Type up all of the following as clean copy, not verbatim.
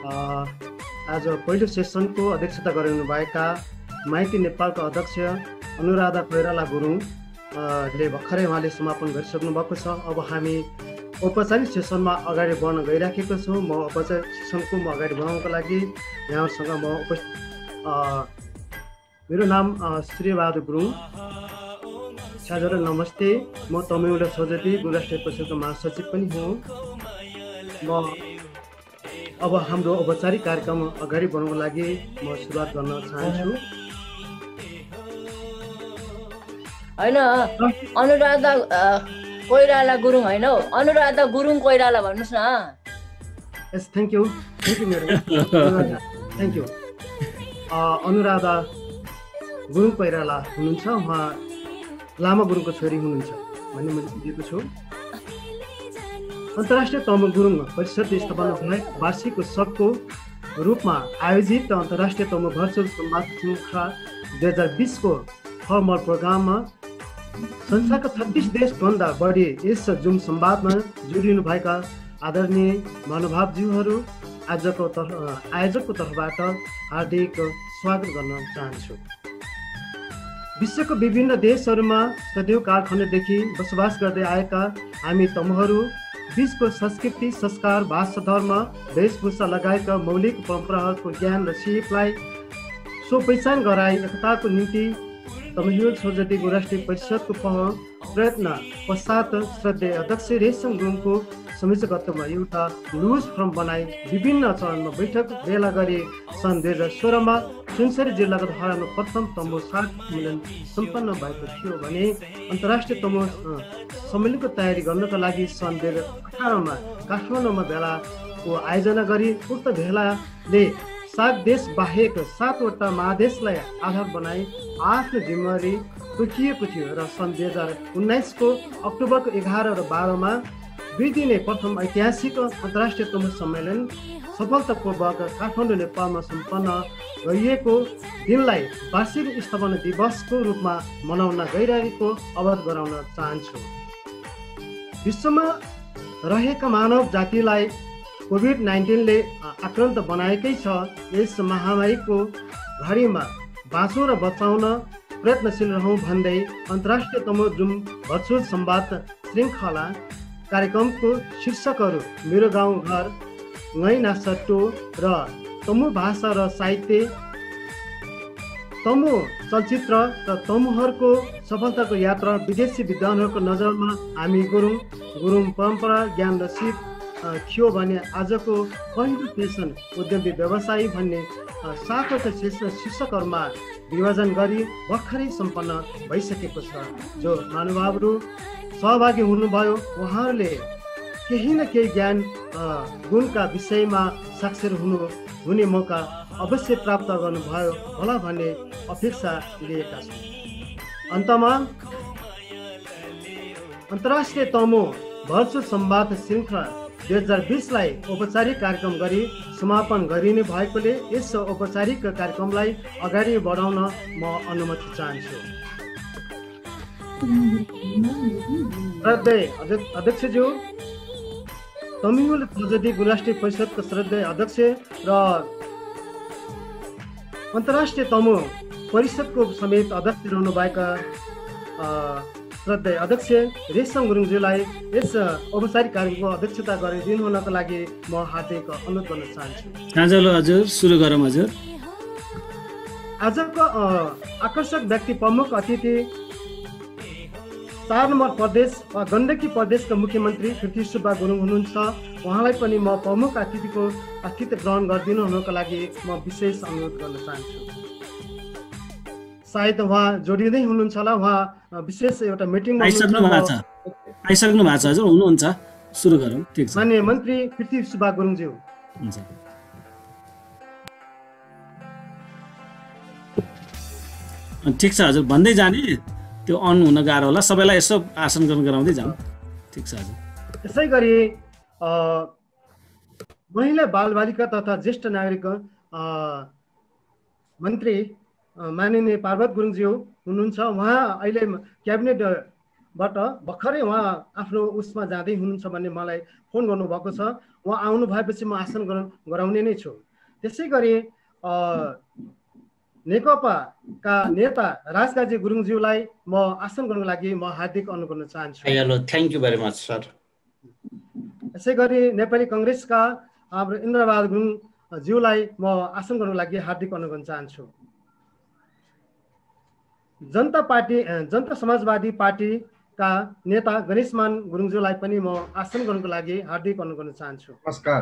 आज पहिलो सेसनको अध्यक्षता गरिनुभएका माइती नेपालका अध्यक्ष अनुराधा कोइराला गुरुङ ले भर्खरै उहाँले समापन गरिसक्नु भएको छ। अब हामी औपचारिक सेसनमा अगाडि बढ्न गइराखेको छौँ। म औपचारिक सेसनको अगाडि बढाउनको लागि यहाँहरूसँग मेरो नाम सूर्यबहादुर गुरुङ। साझा नमस्ते। म तमिलनाडु सौजती गुणराष्ट्रिय परिषदको महासचिव पनि हुँ। म अब हाम्रो औपचारिक कार्यक्रम अगाडि बढाउनको लागि म सुरुवात गर्न चाहन्छु। हैन, अनुराधा कोइराला गुरुङ हैन, अनुराधा गुरुङ कोइराला भन्नुस् न। Yes, thank you madam, thank you. Anuradha Gurung Koirala हुनुहुन्छ। उहाँ लामा गुरुङको छोरी हुनुहुन्छ भन्ने मैले बुझेको छु। अन्तर्राष्ट्रिय तमु गुरुङ परिषद स्थापना भएको वार्षिक उत्सवको रूपमा आयोजित अन्तर्राष्ट्रिय तमु भर्चुअल संवाद श्रृङ्खला 2020 को फर्मल प्रोग्राममा संसारका 36 देशभन्दा बढी यस जुम संवादमा जोडिनुभएका आदरणीय महानुभावज्यूहरू आयोजकको तर्फबाट हार्दिक स्वागत गर्न चाहन्छु। विश्वको विभिन्न देशहरूमा सदैव कालखण्डदेखि बसोबास गर्दै आएका हामी तमुहरू बीचको संस्कृति, संस्कार, भाषा, धर्म, वेशभूषा लगायतका मौलिक परम्पराहरूको ज्ञान र सिपलाई पहिचान गराई एकताको निम्ति तमिल सौजती गुणराष्ट्रिय परिषदको प्रयत्न पश्चात श्रद्धेय अध्यक्ष रेशम गुरुङको संयोजकत्वमा एउटा लुज फर्म बनाई विभिन्न चरणमा बैठक भेला गरी सन् 2016मा सुनसरी जिल्लाको धरानमा प्रथम तम्बु सम्मेलन सम्पन्न भएको थियो भने अन्तर्राष्ट्रिय तम्बु सम्मेलनको तयारी गर्नका लागि सन् 2018मा काठमाडौँमा भेलाको आयोजना गरी उक्त भेलाले 7 देश बाहेक 7वटा महादेशलाई आधार बनाई आफ्नो जिम्मेवारी तोकिएको थियो र सन् 2019को अक्टोबरको 11 र 12मा 2 दिने प्रथम ऐतिहासिक अन्तर्राष्ट्रिय तम्बु सम्मेलन सफलतापूर्वक काठमाडौँ नेपालमा सम्पन्न गरिएको दिनलाई वार्षिक स्थापना दिवसको रूपमा मनाउन गइरहेको अवगत गराउन चाहन्छु। विश्वमा रहेका मानव जातिलाई कोभिड-19ले आक्रान्त बनाएकै छ। यस महामारीको घडीमा बाँचौँ र बचाउन प्रयत्नशील रहौँ भन्दै अन्तर्राष्ट्रिय तमु जुम भर्चुअल संवाद श्रृङ्खला कार्यक्रमको शीर्षकहरू मेरो गाउँ घर, ngै नासटो र तमु भाषा र साहित्य, तमु चलचित्र र तमुहरूको सफलताको यात्रा, विदेशी विद्वानहरूको नजरमा हामी गुरुङ परम्परा, ज्ञान र सिप थियो भने आजको पहिलो फेसन उद्यमी व्यवसायी भन्ने 7वटा शीर्षकहरूमा विभाजन गरी भर्खरै सम्पन्न भइसकेको छ। जो महानुभावहरू सहभागी हुनुभयो उहाँहरूले केही न केही ज्ञान गुणका विषयमा साक्षर हुने मौका अवश्य प्राप्त गर्नुभयो होला भन्ने अपेक्षा लिएका छौँ। अन्तमा अन्तर्राष्ट्रिय तमु भर्चुअल संवाद श्रृङ्खला 2020लाई औपचारिक कार्यक्रम गरी समापन गरिने भएकोले यस औपचारिक कार्यक्रमलाई अगाडि बढाउन म अनुमति चाहन्छु। श्रद्धेय अध्यक्षज्यू, तमिल सौजती गुणराष्ट्रिय परिषदको श्रद्धेय अध्यक्ष र अन्तर्राष्ट्रिय तमु परिषदको समेत अध्यक्ष रहनुभएका श्रद्धेय अध्यक्ष रेशम गुरुङज्यूलाई यस औपचारिक कार्यक्रमको अध्यक्षता गरिदिनु हुनको लागि म हार्दिक अनुरोध गर्न चाहन्छु। हजुर, सुरु गरौँ हजुर। आजको आकर्षक व्यक्ति प्रमुख अतिथि 4 नम्बर प्रदेश गण्डकी प्रदेशका मुख्यमन्त्री पृथ्वी सुब्बा गुरुङ हुनुहुन्छ। उहाँलाई पनि म प्रमुख अतिथिको अतिथि ग्रहण गरिदिनु हुनको लागि म विशेष अनुरोध गर्न चाहन्छु। सायद उहाँ जोडिँदै हुनुहुन्छ होला। उहाँ विशेष एउटा मिटिङमा आइसक्नु भएको छ हजुर, हुनुहुन्छ। सुरु गरौँ। ठीक छ। माननीय मन्त्री पृथ्वी सुब्बा गुरुङज्यू। हुन्छ। ठिक छ हजुर, भन्दै जाने, त्यो अन हुन गाह्रो होला, सबैलाई यसो आसन ग्रहण गराउँदै जाउँ। ठिक छ हजुर। यसै गरी महिला बालबालिका तथा ज्येष्ठ नागरिक मन्त्री माननीय पार्वत गुरुङज्यू हुनुहुन्छ। उहाँ अहिले क्याबिनेट बाट भर्खरै उहाँ आफ्नो उसमा जाँदै हुनुहुन्छ भन्ने मलाई फोन गर्नुभएको छ। उहाँ आउनु भएपछि म आसन गराउने नै छु। त्यसै गरी नेकपाका नेता राजकाजी गुरुङज्यूलाई म आसन गर्नको लागि म हार्दिक अनुरोध गर्न चाहन्छु। Hello, thank you very much sir. यसै गरी नेपाली कङ्ग्रेसका हाम्रो इन्द्रबहादुर गुरुङज्यूलाई म आसन गर्नको लागि हार्दिक अनुरोध गर्न चाहन्छु। जनता समाजवादी पार्टीका नेता गणेशमान गुरुङज्यूलाई पनि म आसन गर्नको लागि हार्दिक अनुरोध गर्न चाहन्छु। नमस्कार।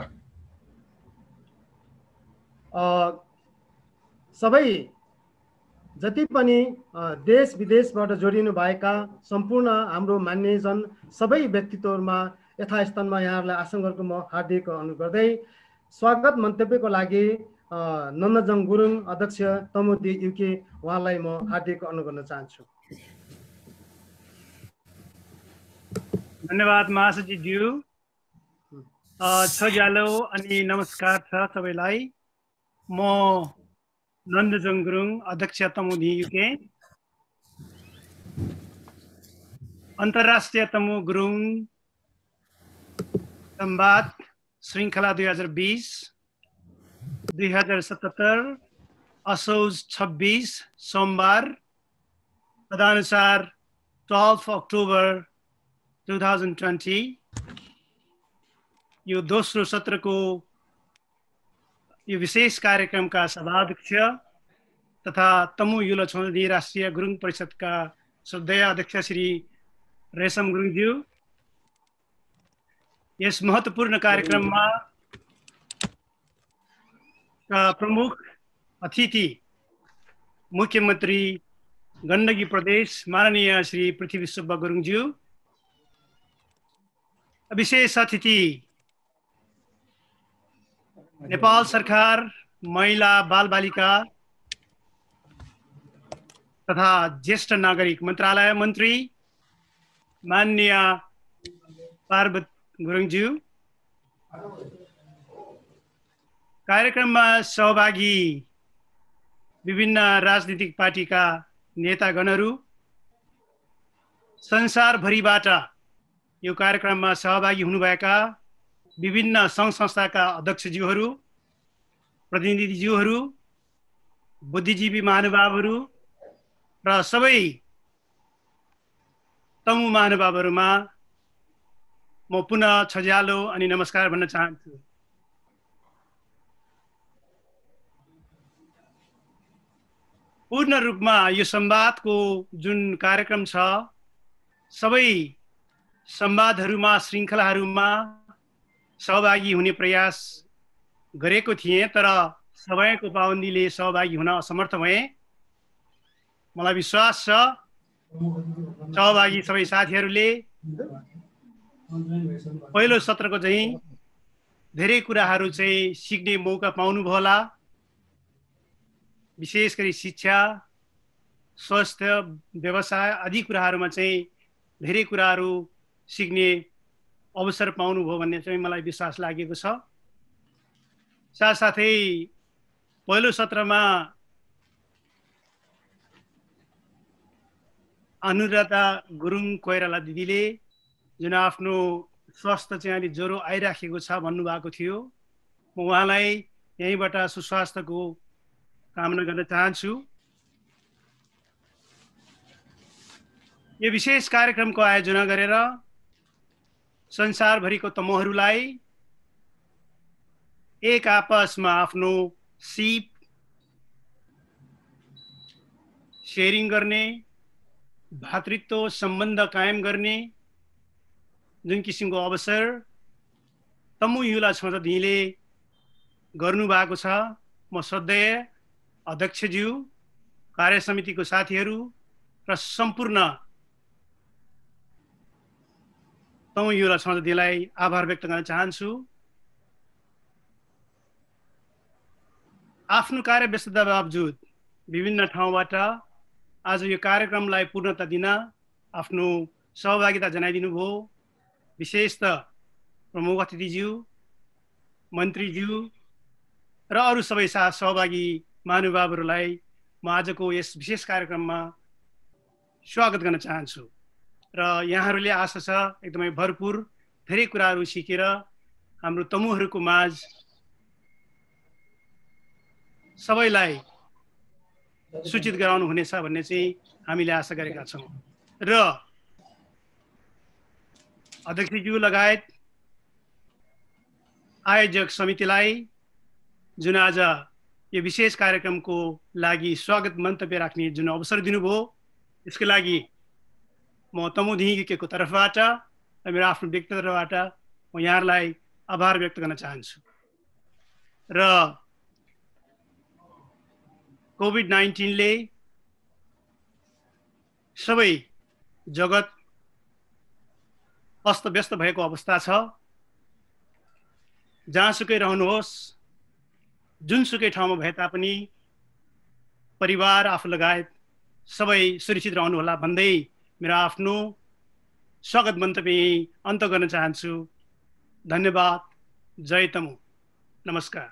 सबै जति पनि देश विदेशबाट जोडिनु भएका सम्पूर्ण हाम्रो मान्यजन सबै व्यक्तित्वहरूमा यथास्थानमा यहाँहरूलाई आसन गरेको म हार्दिक अनुरोध गर्दै स्वागत मन्तव्यको लागि नन्दजङ गुरुङ अध्यक्ष तमुदी युके उहाँलाई म हार्दिक अनुरोध गर्न चाहन्छु। धन्यवाद महासचिवज्यू। छजालो अनि नमस्कार छ सबैलाई। म नन्दजङ गुरुङ अध्यक्ष तमुदी युके अन्तर्राष्ट्रिय तमु गुरुङ संवाद श्रृङ्खला 2020-2077 असोज 26 सोमबार तदनुसार 12 अक्टोबर 2020 यो दोस्रो सत्रको यो विशेष कार्यक्रमका सभाध्यक्ष तथा तमु युला छोन्दी राष्ट्रिय गुरुङ परिषदका श्रद्धेय अध्यक्ष श्री रेशम गुरुङज्यू, यस महत्त्वपूर्ण कार्यक्रममा प्रमुख अतिथि मुख्यमन्त्री गण्डकी प्रदेश माननीय श्री पृथ्वी सुब्बा गुरुङज्यू, विशेष अतिथि नेपाल सरकार महिला बाल बालिका तथा ज्येष्ठ नागरिक मन्त्रालय मन्त्री माननीय पार्वत गुरुङज्यू, कार्यक्रममा सहभागी विभिन्न राजनीतिक पार्टीका नेतागणहरू, संसारभरिबाट यो कार्यक्रममा सहभागी हुनुभएका विभिन्न सङ्घ संस्थाका अध्यक्षज्यूहरू, प्रतिनिधिज्यूहरू, बुद्धिजीवी महानुभावहरू र सबै तमु महानुभावहरूमा म पुनः छजालो अनि नमस्कार भन्न चाहन्छु। पूर्ण रूपमा यो संवादको जुन कार्यक्रम छ सबै संवादहरूमा श्रृङ्खलाहरूमा सहभागी हुने प्रयास गरेको थिएँ, तर समयको पाबन्दीले सहभागी हुन असमर्थ भएँ। मलाई विश्वास छ सहभागी सबै साथीहरूले पहिलो सत्रको चाहिँ धेरै कुराहरू चाहिँ सिक्ने मौका पाउनुभयो होला। विशेष गरी शिक्षा, स्वास्थ्य, व्यवसाय आदि कुराहरूमा चाहिँ धेरै कुराहरू सिक्ने अवसर पाउनुभयो भन्ने चाहिँ मलाई विश्वास लागेको छ। साथसाथै पहिलो सत्रमा अनुराधा गुरुङ कोइराला दिदीले जुन आफ्नो स्वास्थ्य चाहिँ अलि ज्वरो आइराखेको छ भन्नुभएको थियो, म उहाँलाई यहीँबाट सुस्वास्थ्यको कामना गर्न चाहन्छु। यो विशेष कार्यक्रमको आयोजना गरेर संसारभरिको तमुहरूलाई एक आपसमा आफ्नो सिप शेयरिङ गर्ने, भातृत्व सम्बन्ध कायम गर्ने जुन किसिमको अवसर तमु युला छोन्दी गर्नुभएको छ, म श्रद्धेय अध्यक्षज्यू, कार्य समितिको साथीहरू र सम्पूर्ण तमु युला छोन्दीलाई आभार व्यक्त गर्न चाहन्छु। आफ्नो कार्य व्यस्तता बावजुद विभिन्न ठाउँबाट आज यो कार्यक्रमलाई पूर्णता दिन आफ्नो सहभागिता जनाइदिनु भयो। विशेषतः प्रमुख अतिथिज्यू, मन्त्रीज्यू र अरू सबै सहभागी महानुभावहरूलाई म आजको यस विशेष कार्यक्रममा स्वागत गर्न चाहन्छु। र यहाँहरूले आशा छ एकदमै भरपुर धेरै कुराहरू सिकेर हाम्रो तमुहरूको माझ सबैलाई सूचित गराउनु हुनेछ भन्ने चाहिँ हामीले आशा गरेका छौँ र अध्यक्षज्यू लगायत आयोजक समितिलाई जुन आज यो विशेष कार्यक्रमको लागि स्वागत मन्तव्य राख्ने जुन अवसर दिनुभयो यसको लागि म तमुदेखिको तर्फबाट र मेरो आफ्नो व्यक्तिगत तर्फबाट म यहाँहरूलाई आभार व्यक्त गर्न चाहन्छु र कोभिड-19 ले सबै जगत अस्तव्यस्त भएको अवस्था छ। जहाँसुकै रहनुहोस् जुनसुकै ठाउँमा भए तापनि परिवार आफू लगायत सबै सुरक्षित रहनुहोला भन्दै मेरो आफ्नो स्वागत मन्तव्य अन्त गर्न चाहन्छु। धन्यवाद। जय तमु। नमस्कार।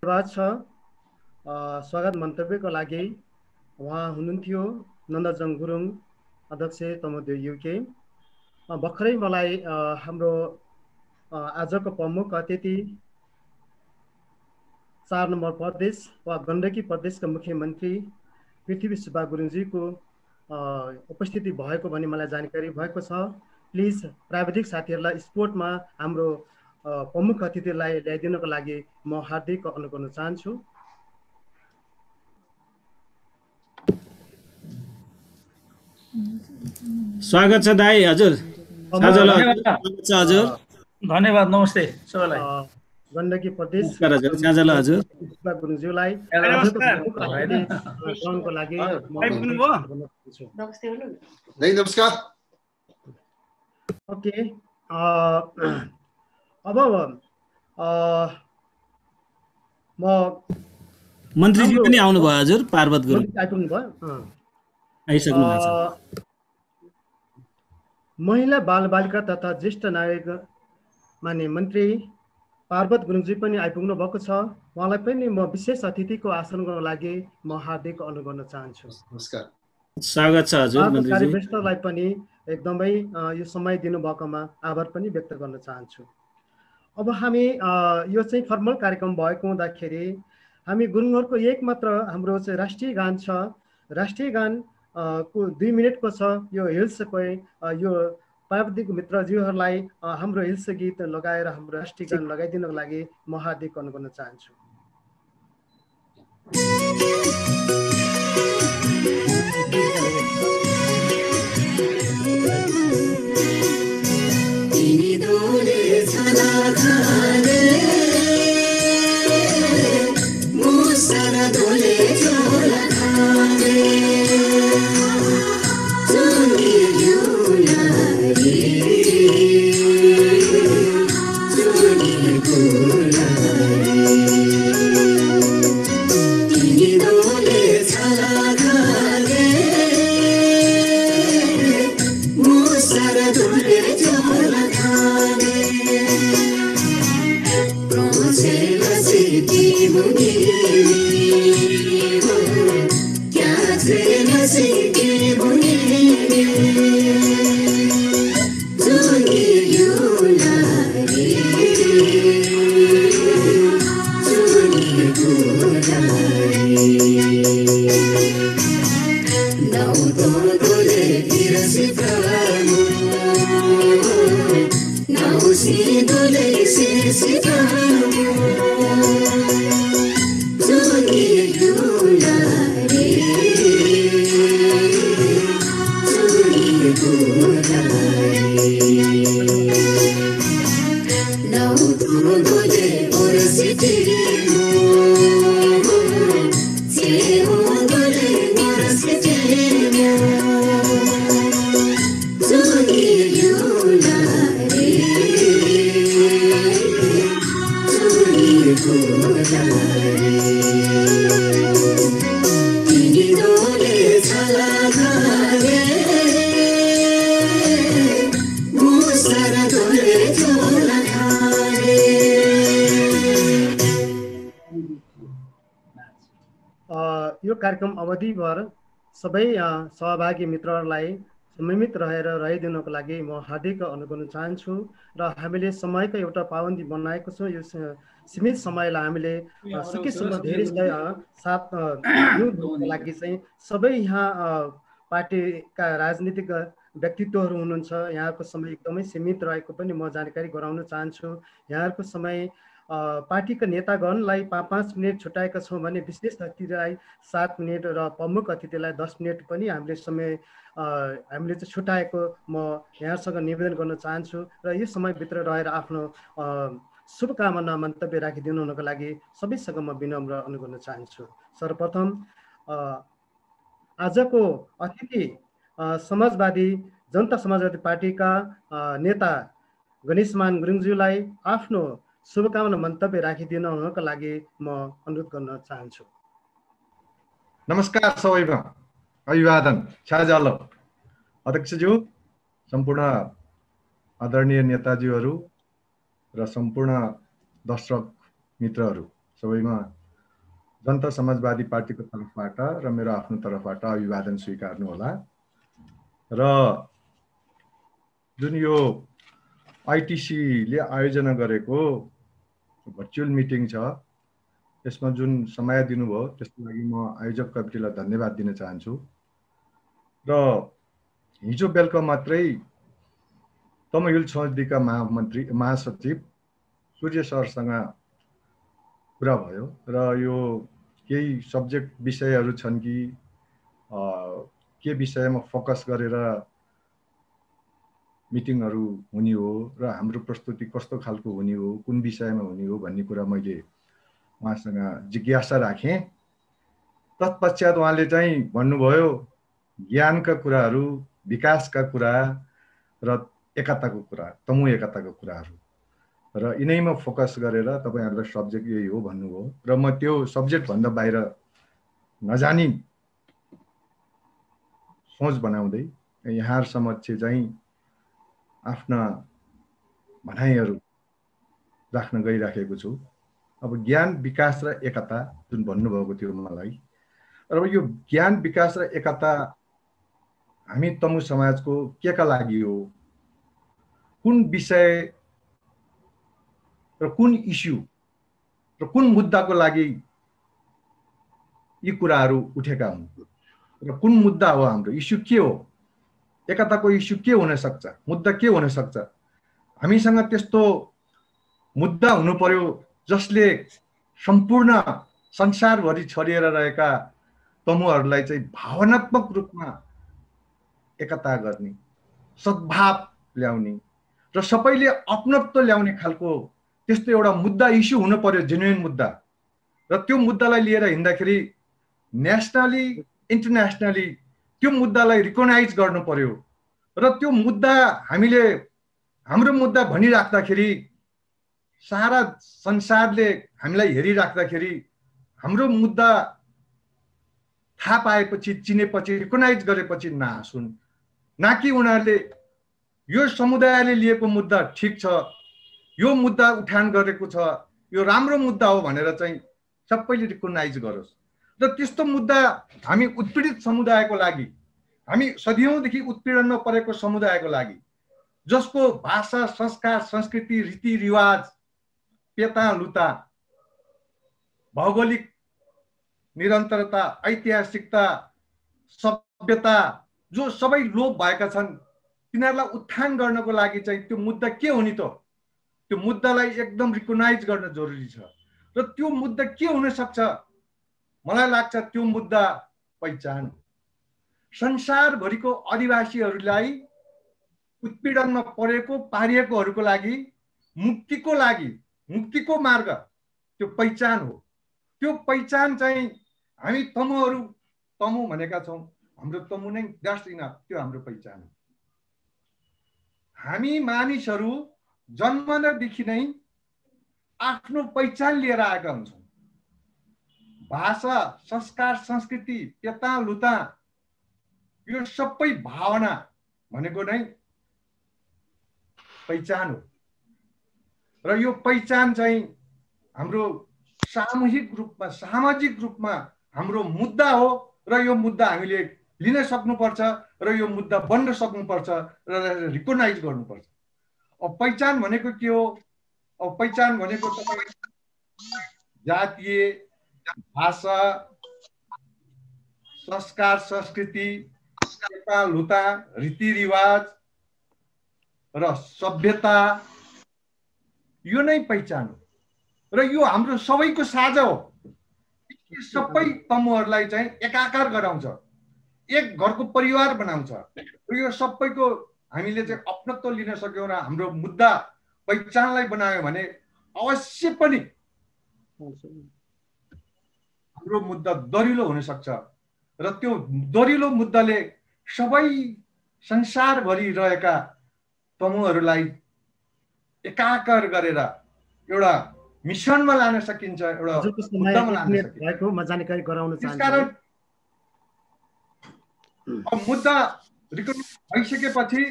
धन्यवाद छ स्वागत मन्तव्यको लागि। उहाँ हुनुहुन्थ्यो नन्दजङ गुरुङ, अध्यक्ष तमुदेव युके। भर्खरै मलाई हाम्रो आजको प्रमुख अतिथि 4 नम्बर प्रदेश वा गण्डकी प्रदेशका मुख्यमन्त्री पृथ्वी सुब्बा गुरुङजीको उपस्थिति भएको भन्ने मलाई जानकारी भएको छ। प्लिज प्राविधिक साथीहरूलाई स्पोर्टमा हाम्रो प्रमुख अतिथिलाई ल्याइदिनको लागि म हार्दिक अनुरोध गर्न चाहन्छु। स्वागत छ दाइ। हजुर हजुर धन्यवाद। नमस्ते सबैलाई। गण्डकी प्रदेश हजुर गुरुङज्यूलाई ग्रहणको लागि नमस्कार। ओके, अब म मन्त्रीजी पनि आउनुभयो। हजुर पार्वत गुरुङ आइपुग्नु भयो। आइसक्नु भएको छ। महिला बालबालिका तथा ज्येष्ठ नागरिक मान्य मन्त्री पार्वत गुरुङजी पनि आइपुग्नु भएको छ। उहाँलाई पनि म विशेष अतिथिको आसन गर्नको लागि म हार्दिक अनुरोध गर्न चाहन्छु। नमस्कार। स्वागत छ हजुर मन्त्रीजी। कार्यव्यस्तलाई पनि एकदमै यो समय दिनुभएकोमा आभार पनि व्यक्त गर्न चाहन्छु। अब हामी यो चाहिँ फर्मल कार्यक्रम भएको हुँदाखेरि हामी गुरुङहरूको एक मात्र हाम्रो चाहिँ राष्ट्रिय गान छ। राष्ट्रिय गान को 2 मिनटको छ। यो हिल्सको यो प्राविधिक मित्रज्यूहरूलाई हाम्रो हिल्स गीत लगाएर हाम्रो राष्ट्रिय गान लगाइदिनको लागि म हार्दिक अनुरोध गर्न चाहन्छु। यो कार्यक्रम अवधिभर सबै सहभागी मित्रहरूलाई संयमित रहेर रहिदिनको लागि म हार्दिक अनुरोध गर्न चाहन्छु र हामीले समयको एउटा पाबन्दी बनाएको छौँ। यो सीमित समयलाई हामीले सकेसम्म धेरै साथ दिनुको लागि चाहिँ सबै यहाँ पार्टीका राजनीतिक व्यक्तित्वहरू हुनुहुन्छ। यहाँको समय एकदमै सीमित रहेको पनि म जानकारी गराउन चाहन्छु। यहाँहरूको समय पार्टीका नेतागणलाई 5-5 मिनट छुट्याएका छौँ भने विशेष अतिथिलाई 7 मिनट र प्रमुख अतिथिलाई 10 मिनट पनि हामीले समय हामीले चाहिँ छुट्याएको म यहाँसँग निवेदन गर्न चाहन्छु र यो समयभित्र रहेर आफ्नो शुभकामना मन्तव्य राखिदिनु हुनको लागि सबैसँग म विनम्र अनुरोध गर्न चाहन्छु। सर्वप्रथम आजको अतिथि जनता समाजवादी पार्टीका नेता गणेशमान गुरुङज्यूलाई आफ्नो शुभकामना मन्तव्य राखिदिनु हुनको लागि म अनुरोध गर्न चाहन्छु। नमस्कार सबैमा, अभिवादन। छाजालो अध्यक्षज्यू, सम्पूर्ण आदरणीय नेताजीहरू र सम्पूर्ण दर्शक मित्रहरू सबैमा जनता समाजवादी पार्टीको तर्फबाट र मेरो आफ्नो तर्फबाट अभिवादन स्वीकार्नु होला। र जुन यो आइटिसीले आयोजना गरेको भर्चुअल मिटिङ छ, त्यसमा जुन समय दिनुभयो त्यसको लागि म आयोजक कमिटीलाई धन्यवाद दिन चाहन्छु। र हिजो बेलुका मात्रै तमयुल समितिका महासचिव सूर्य सरसँग कुरा भयो र यो केही सब्जेक्ट विषयहरू छन् कि के विषयमा फोकस गरेर मिटिङहरू हुने हो र हाम्रो प्रस्तुति कस्तो खालको हुने हो, कुन विषयमा हुने हो भन्ने कुरा मैले उहाँसँग जिज्ञासा राखेँ। तत्पश्चात उहाँले चाहिँ भन्नुभयो ज्ञानका कुराहरू, विकासका कुरा र एकताको कुरा, तमु एकताको कुराहरू, र यिनैमा फोकस गरेर तपाईहरुलाई सब्जेक्ट यही हो भन्नुभयो। र म त्यो सब्जेक्टभन्दा बाहिर नजानी सोच बनाउँदै यहाँ समक्ष चाहिँ आफ्ना भनाइहरू राख्न गइराखेको छु। अब ज्ञान, विकास र एकता जुन भन्नुभएको थियो मलाई, र यो ज्ञान, विकास र एकता हामी तमु समाजको के का लागि हो, कुन विषय र कुन इस्यु र कुन मुद्दाको लागि यी कुराहरू उठेका हुन् र कुन मुद्दा हो, हाम्रो इस्यु के हो, एकताको इस्यु के हुन सक्छ, मुद्दा के हुन सक्छ। हामीसँग त्यस्तो मुद्दा हुनु पर्यो जसले सम्पूर्ण संसारभरि छरिएर रहेका तमुहरूलाई चाहिँ भावनात्मक रूपमा एकता गर्ने, सद्भाव ल्याउने र सबैले अपनत्व ल्याउने खालको त्यस्तो एउटा मुद्दा, इस्यु हुनु पर्यो, जेन्युइन मुद्दा। र त्यो मुद्दालाई लिएर हिँड्दाखेरि नेसनली इन्टरनेसनली त्यो मुद्दालाई रिकग्नाइज गर्नु पर्यो। र त्यो मुद्दा हामीले हाम्रो मुद्दा भनिराख्दाखेरि सारा संसारले हामीलाई हेरिराख्दाखेरि हाम्रो मुद्दा थाहा पाएपछि, चिनेपछि, रिकग्नाइज गरेपछि नहाँसुन्, न कि उनीहरूले यो समुदायले लिएको मुद्दा ठिक छ, यो मुद्दा उठान गरेको छ, यो राम्रो मुद्दा हो भनेर चाहिँ सबैले रिकग्नाइज गरोस्। र त्यस्तो मुद्दा हामी उत्पीडित समुदायको लागि, हामी सदियौंदेखि उत्पीडनमा परेको समुदायको लागि, जसको भाषा, संस्कार, संस्कृति, रीतिरिवाज, पेता-लुता, भौगोलिक निरन्तरता, ऐतिहासिकता, सभ्यता जो सबै लोप भएका छन्, तिनीहरूलाई उत्थान गर्नको लागि चाहिँ त्यो मुद्दा के हो नि त, त्यो मुद्दालाई एकदम रिकग्नाइज गर्न जरुरी छ। र त्यो मुद्दा के हुन सक्छ, मलाई लाग्छ त्यो मुद्दा पहिचान। संसारभरिको आदिवासीहरूलाई उत्पीडनमा परेको, पारिएकोहरूको लागि मुक्तिको मार्ग त्यो पहिचान हो। त्यो पहिचान चाहिँ हामी तमु भनेका छौँ, हाम्रो तमु नै जस्ट इनफ, त्यो हाम्रो पहिचान हो। हामी मानिसहरू जन्मदेखि नै आफ्नो पहिचान लिएर आएका हुन्छौँ। भाषा, संस्कार, संस्कृति, पेता-लुता, यो सबै भावना भनेको नै पहिचान हो। र यो पहिचान चाहिँ हाम्रो सामूहिक रूपमा, सामाजिक रूपमा हाम्रो मुद्दा हो। र यो मुद्दा हामीले लिन सक्नुपर्छ र यो मुद्दा बन्न सक्नुपर्छ र रिकगनाइज गर्नुपर्छ। अब पहिचान भनेको के हो? अब पहिचान भनेको तपाईँ जातीय, भाषा, संस्कार, संस्कृति, लुता, रीतिरिवाज र सभ्यता, यो नै पहिचान हो र यो हाम्रो सबैको साझा हो। यो सबै तमुहरूलाई चाहिँ एकाकार गराउँछ, एक घरको परिवार बनाउँछ। यो सबैको हामीले चाहिँ अपनत्व लिन सक्यौँ र हाम्रो मुद्दा पहिचानलाई बनायो भने अवश्य पनि हाम्रो मुद्दा दरिलो हुन सक्छ र त्यो दरिलो मुद्दाले सबै संसारभरि रहेका तमुहरूलाई एकाकार गरेर एउटा मिसनमा लान सकिन्छ, एउटा मुद्दामा लान सकिन्छ। म जानकारी गराउन चाहन्छु। त्यसकारण अब मुद्दा रिकगनाइज भइसकेपछि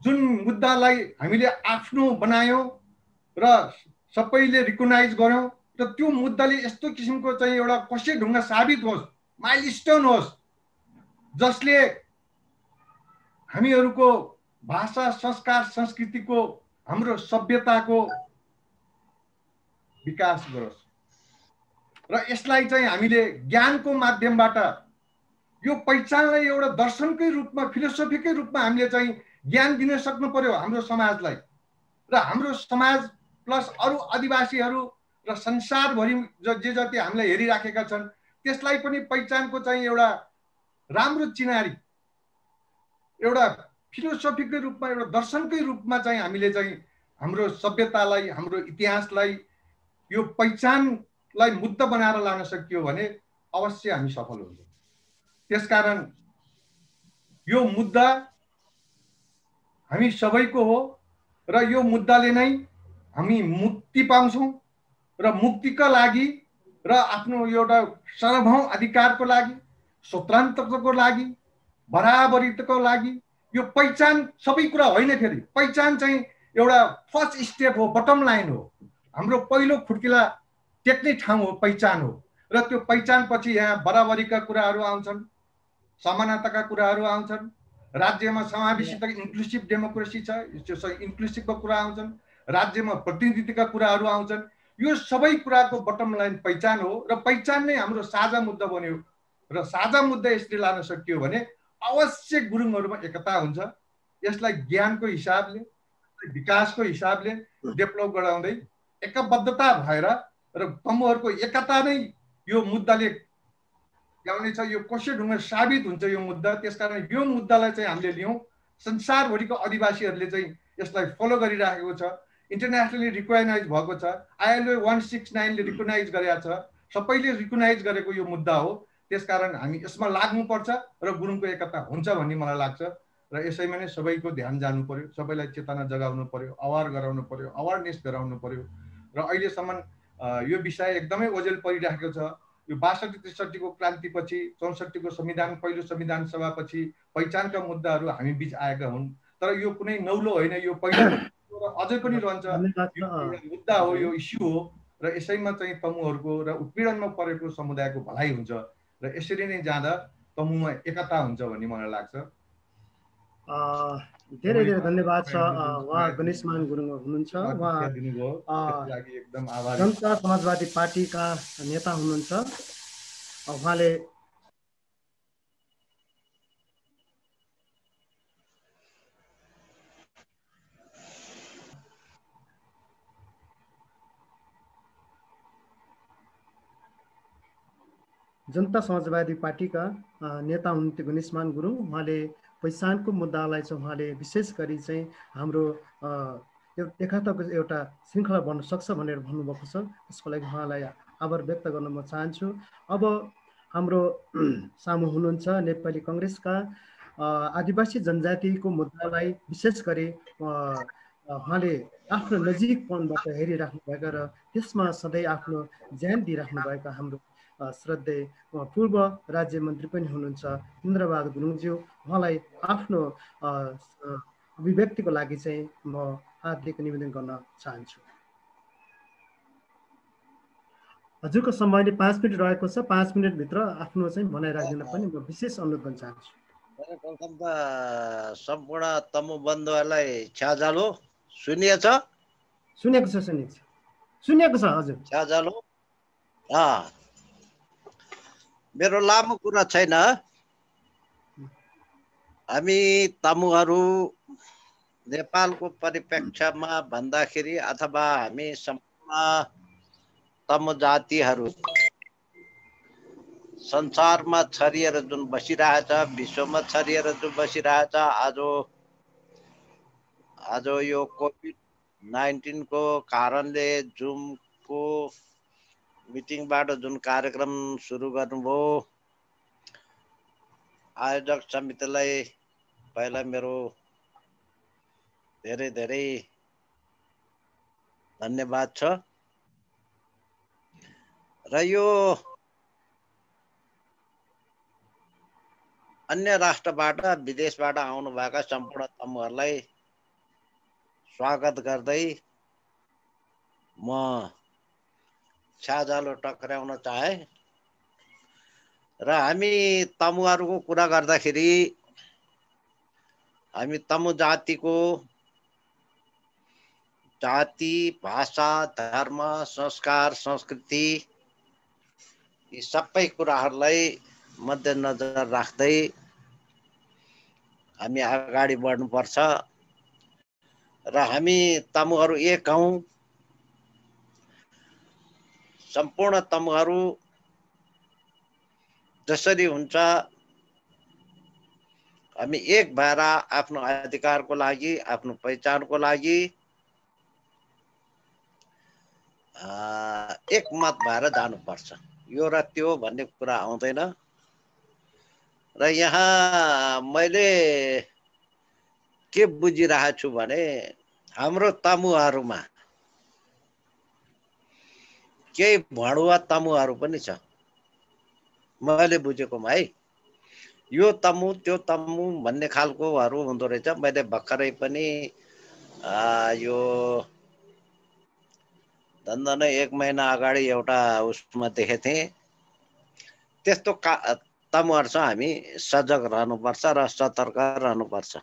जुन मुद्दालाई हामीले आफ्नो बनायौँ र सबैले रिकगनाइज गर्यौँ र त्यो मुद्दाले यस्तो किसिमको चाहिँ एउटा कसै ढुङ्गा साबित होस्, माइलस्टोन होस्, जसले हामीहरूको भाषा, संस्कार, संस्कृतिको, हाम्रो सभ्यताको विकास गरोस् र यसलाई चाहिँ हामीले ज्ञानको माध्यमबाट यो पहिचानलाई एउटा दर्शनकै रूपमा, फिलोसफीकै रूपमा हामीले चाहिँ ज्ञान दिन सक्नु पर्यो हाम्रो समाजलाई र हाम्रो समाज प्लस अरू आदिवासीहरू र संसारभरि जे जति हामीलाई हेरिराखेका छन् त्यसलाई पनि पहिचानको चाहिँ एउटा राम्रो चिनारी, एउटा फिलोसफीकै रूपमा, एउटा दर्शनकै रूपमा चाहिँ हामीले चाहिँ हाम्रो सभ्यतालाई, हाम्रो इतिहासलाई, यो पहिचानलाई मुद्दा बनाएर लान सकियो भने अवश्य हामी सफल हुन्छौँ। त्यसकारण यो मुद्दा हामी सबैको हो र यो मुद्दाले नै हामी मुक्ति पाउँछौँ र मुक्तिका लागि र आफ्नो एउटा सार्वभौम अधिकारको लागि, स्वतन्त्रताको लागि, बराबरीको लागि यो पहिचान सबै कुरा होइन। फेरि पहिचान चाहिँ एउटा फर्स्ट स्टेप हो, बटम लाइन हो, हाम्रो पहिलो खुड्किला टेक्ने ठाउँ हो, पहिचान हो र त्यो पहिचान पछि यहाँ बराबरीका कुराहरू आउँछन्, समानताका कुराहरू आउँछन्, राज्यमा समावेशिता, इन्क्लुसिभ डेमोक्रेसी छ, इन्क्लुसिभको कुरा आउँछन्, राज्यमा प्रतिनिधित्वका कुराहरू आउँछन्। यो सबै कुराको बटम लाइन पहिचान हो र पहिचान नै हाम्रो साझा मुद्दा बन्यो र साझा मुद्दा यसरी लान सकियो भने अवश्य गुरुङहरूमा एकता हुन्छ। यसलाई ज्ञानको हिसाबले, विकासको हिसाबले डेभलप गराउँदै एकबद्धता भएर र तमुहरूको एकता नै यो मुद्दाले ल्याउनेछ। यो कसै ढुङ्गा साबित हुन्छ यो मुद्दा। त्यसकारण यो मुद्दालाई चाहिँ हामीले लियौँ। संसारभरिको आदिवासीहरूले चाहिँ यसलाई फलो गरिराखेको छ, इन्टरनेसनली रिकगनाइज भएको छ, ILO 169ले रिकगनाइज गरेको छ, सबैले रिकगनाइज गरेको यो मुद्दा हो। त्यसकारण हामी यसमा लाग्नुपर्छ र गुरुङको एकता हुन्छ भन्ने मलाई लाग्छ र यसैमा नै सबैको ध्यान जानु पर्यो, सबैलाई चेतना जगाउनु पर्यो, अवेर गराउनु पर्यो, अवेरनेस गराउनु पर्यो र अहिलेसम्म यो विषय एकदमै ओझेल परिरहेको छ। यो 62-63 को क्रान्तिपछि, 64 को संविधान, पहिलो संविधान सभापछि पहिचानका मुद्दाहरू हामी बीच आएका हुन्, तर यो कुनै नौलो होइन, यो पहिलो अझै पनि रहन्छ मुद्दा हो, यो इस्यु हो र यसैमा चाहिँ तमुहरूको र उत्पीडनमा परेको समुदायको भलाइ हुन्छ र यसरी नै जाँदा तमुमा एकता हुन्छ भन्ने मलाई लाग्छ। धेरै धेरै धन्यवाद छ। उहाँ गणेशमान गुरुङ हुनुहुन्छ, उहाँ एकदम आभारी। जनता समाजवादी पार्टीका नेता हुनुहुन्छ। उहाँले जनता समाजवादी पार्टीका नेता हुनुहुन्थ्यो गणेशमान गुरुङ। उहाँले पहिचानको मुद्दालाई चाहिँ उहाँले विशेष गरी चाहिँ हाम्रो एकताको एउटा श्रृङ्खला बन्न सक्छ भनेर भन्नुभएको छ। त्यसको लागि उहाँलाई आभार व्यक्त गर्न म चाहन्छु। अब हाम्रो सामु हुनुहुन्छ नेपाली कङ्ग्रेसका आदिवासी जनजातिको मुद्दालाई विशेष गरी उहाँले आफ्नो नजिकपनबाट हेरिराख्नु भएका र त्यसमा सधैँ आफ्नो ज्यान दिइराख्नु भएका हाम्रो श्रद्धेय पूर्व राज्य मन्त्री पनि हुनुहुन्छ इन्द्रबहादुर गुरुङज्यू। उहाँलाई आफ्नो अभिव्यक्तिको लागि चाहिँ म हार्दिक निवेदन गर्न चाहन्छु। हजुरको समय 5 मिनट रहेको छ। 5 मिनटभित्र आफ्नो चाहिँ भनाइ राखिदिन पनि म विशेष अनुरोध गर्न चाहन्छु। प्रथम त सम्पूर्ण तमु बन्धुहरूलाई छ्याजालो सुनिएछ? सुनेको छ हजुर। छ्याजालो मेरो लामो कुरा छैन। हामी तमुहरू नेपालको परिप्रेक्ष्यमा भन्दाखेरि अथवा हामी सम्पूर्ण तमु जातिहरू संसारमा छरिएर जुन बसिरहेछ, विश्वमा छरिएर जुन बसिरहेछ, आज यो कोभिड-19 को कारणले जुमको मिटिङबाट जुन कार्यक्रम सुरु गर्नुभयो, आयोजक समितिलाई पहिला मेरो धेरै धेरै धन्यवाद छ। र यो अन्य राष्ट्रबाट विदेशबाट आउनुभएका सम्पूर्ण तमुहरूलाई स्वागत गर्दै म छ्याजालो टक्राउन चाहे। र हामी तमुहरूको कुरा गर्दाखेरि हामी तमु जातिको जाति, भाषा, धर्म, संस्कार, संस्कृति यी सबै कुराहरूलाई मध्यनजर राख्दै हामी अगाडि बढ्नुपर्छ। र हामी तमुहरू एक हौं। सम्पूर्ण तमुहरू जसरी हुन्छ हामी एक भएर आफ्नो अधिकारको लागि, आफ्नो पहिचानको लागि एकमत भएर जानुपर्छ। यो र त्यो भन्ने कुरा आउँदैन। र यहाँ मैले के बुझिरहेको छु भने हाम्रो तमुहरूमा केही भडुवा तमुहरू पनि छ। मैले बुझेकोमा है, यो तमु त्यो तमु भन्ने खालकोहरू हुँदो रहेछ। मैले भर्खरै पनि यो धन्दा नै 1 महिना अगाडि एउटा उसमा देखेको थिएँ। त्यस्तो तमुहरू छ। हामी सजग रहनुपर्छ र सतर्क रहनुपर्छ।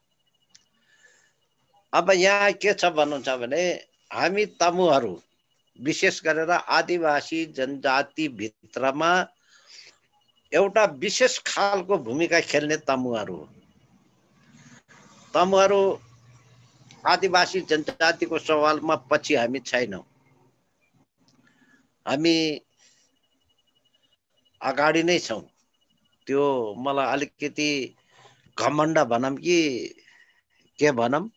अब यहाँ के छ भन्नुहुन्छ भने हामी तमुहरू विशेष गरेर आदिवासी जनजाति भित्रमा एउटा विशेष खालको भूमिका खेल्ने तमुहरू हो। तमुहरू आदिवासी जनजातिको सवालमा पछि हामी छैनौं। हामी अगाडि नै छौं। त्यो मलाई अलिकति घमण्ड भनौं कि के भनौं।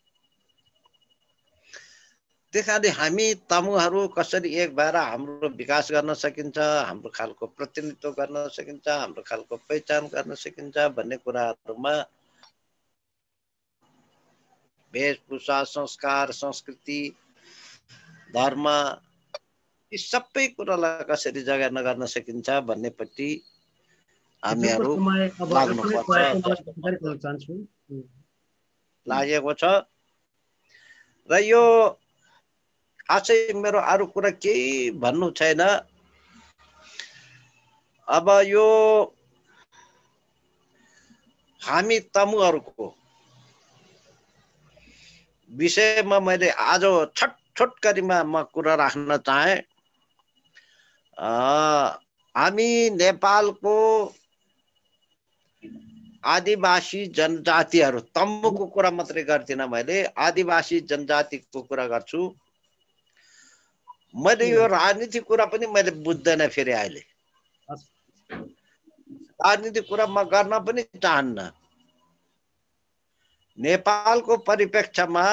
त्यसैले हामी तमुहरू कसरी एक भएर हाम्रो विकास गर्न सकिन्छ, हाम्रो खालको प्रतिनिधित्व गर्न सकिन्छ, हाम्रो खालको पहिचान गर्न सकिन्छ भन्ने कुराहरूमा वेशभूषा, संस्कार, संस्कृति, धर्म यी सबै कुरालाई कसरी जगार्न गर्न सकिन्छ भन्नेपट्टि हामीहरू लागेको छ। र यो आशै मेरो अरू कुरा केही भन्नु छैन। अब यो हामी तमुहरूको विषयमा मैले आज छोटकरीमा म कुरा राख्न चाहे। हामी नेपालको आदिवासी जनजातिहरू, तमुको कुरा मात्रै गर्दिनँ मैले, आदिवासी जनजातिको कुरा गर्छु। मैले यो राजनीतिक कुरा पनि मैले बुझ्दैन। फेरि अहिले राजनीतिक कुरा म गर्न पनि चाहन्न। नेपालको परिप्रेक्ष्यमा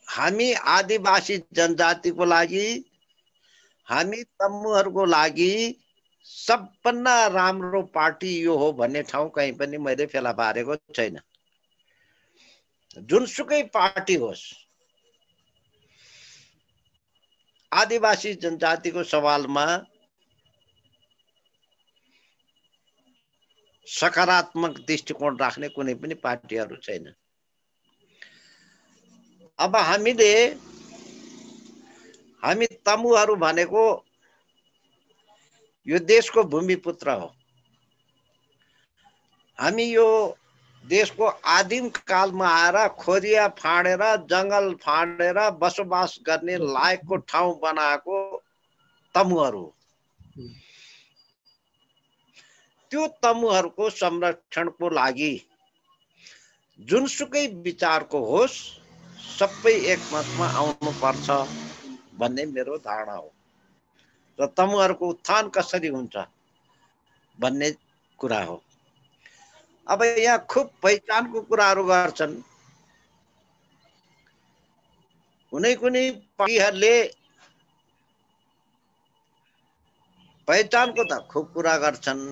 हामी आदिवासी जनजातिको लागि, हामी तमुहरूको लागि सबभन्दा राम्रो पार्टी यो हो भन्ने ठाउँ कहीँ पनि मैले फेला पारेको छैन। जुनसुकै पार्टी होस्, आदिवासी जनजातिको सवालमा सकारात्मक दृष्टिकोण राख्ने कुनै पनि पार्टीहरू छैन। अब हामी तमुहरू भनेको यो देशको भूमिपुत्र हो। हामी यो देशको आदिम कालमा आएर खोरिया फाँडेर जङ्गल फाँडेर बसोबास गर्ने लायकको ठाउँ बनाएको तमुहरू। त्यो तमुहरूको संरक्षणको लागि जुनसुकै विचारको होस् सबै एकमतमा आउनुपर्छ भन्ने मेरो धारणा हो। र तमुहरूको उत्थान कसरी हुन्छ भन्ने कुरा हो। अब यहाँ खुब पहिचानको कुराहरू गर्छन्। कुनै पार्टीहरूले पहिचानको त खुब कुरा गर्छन्,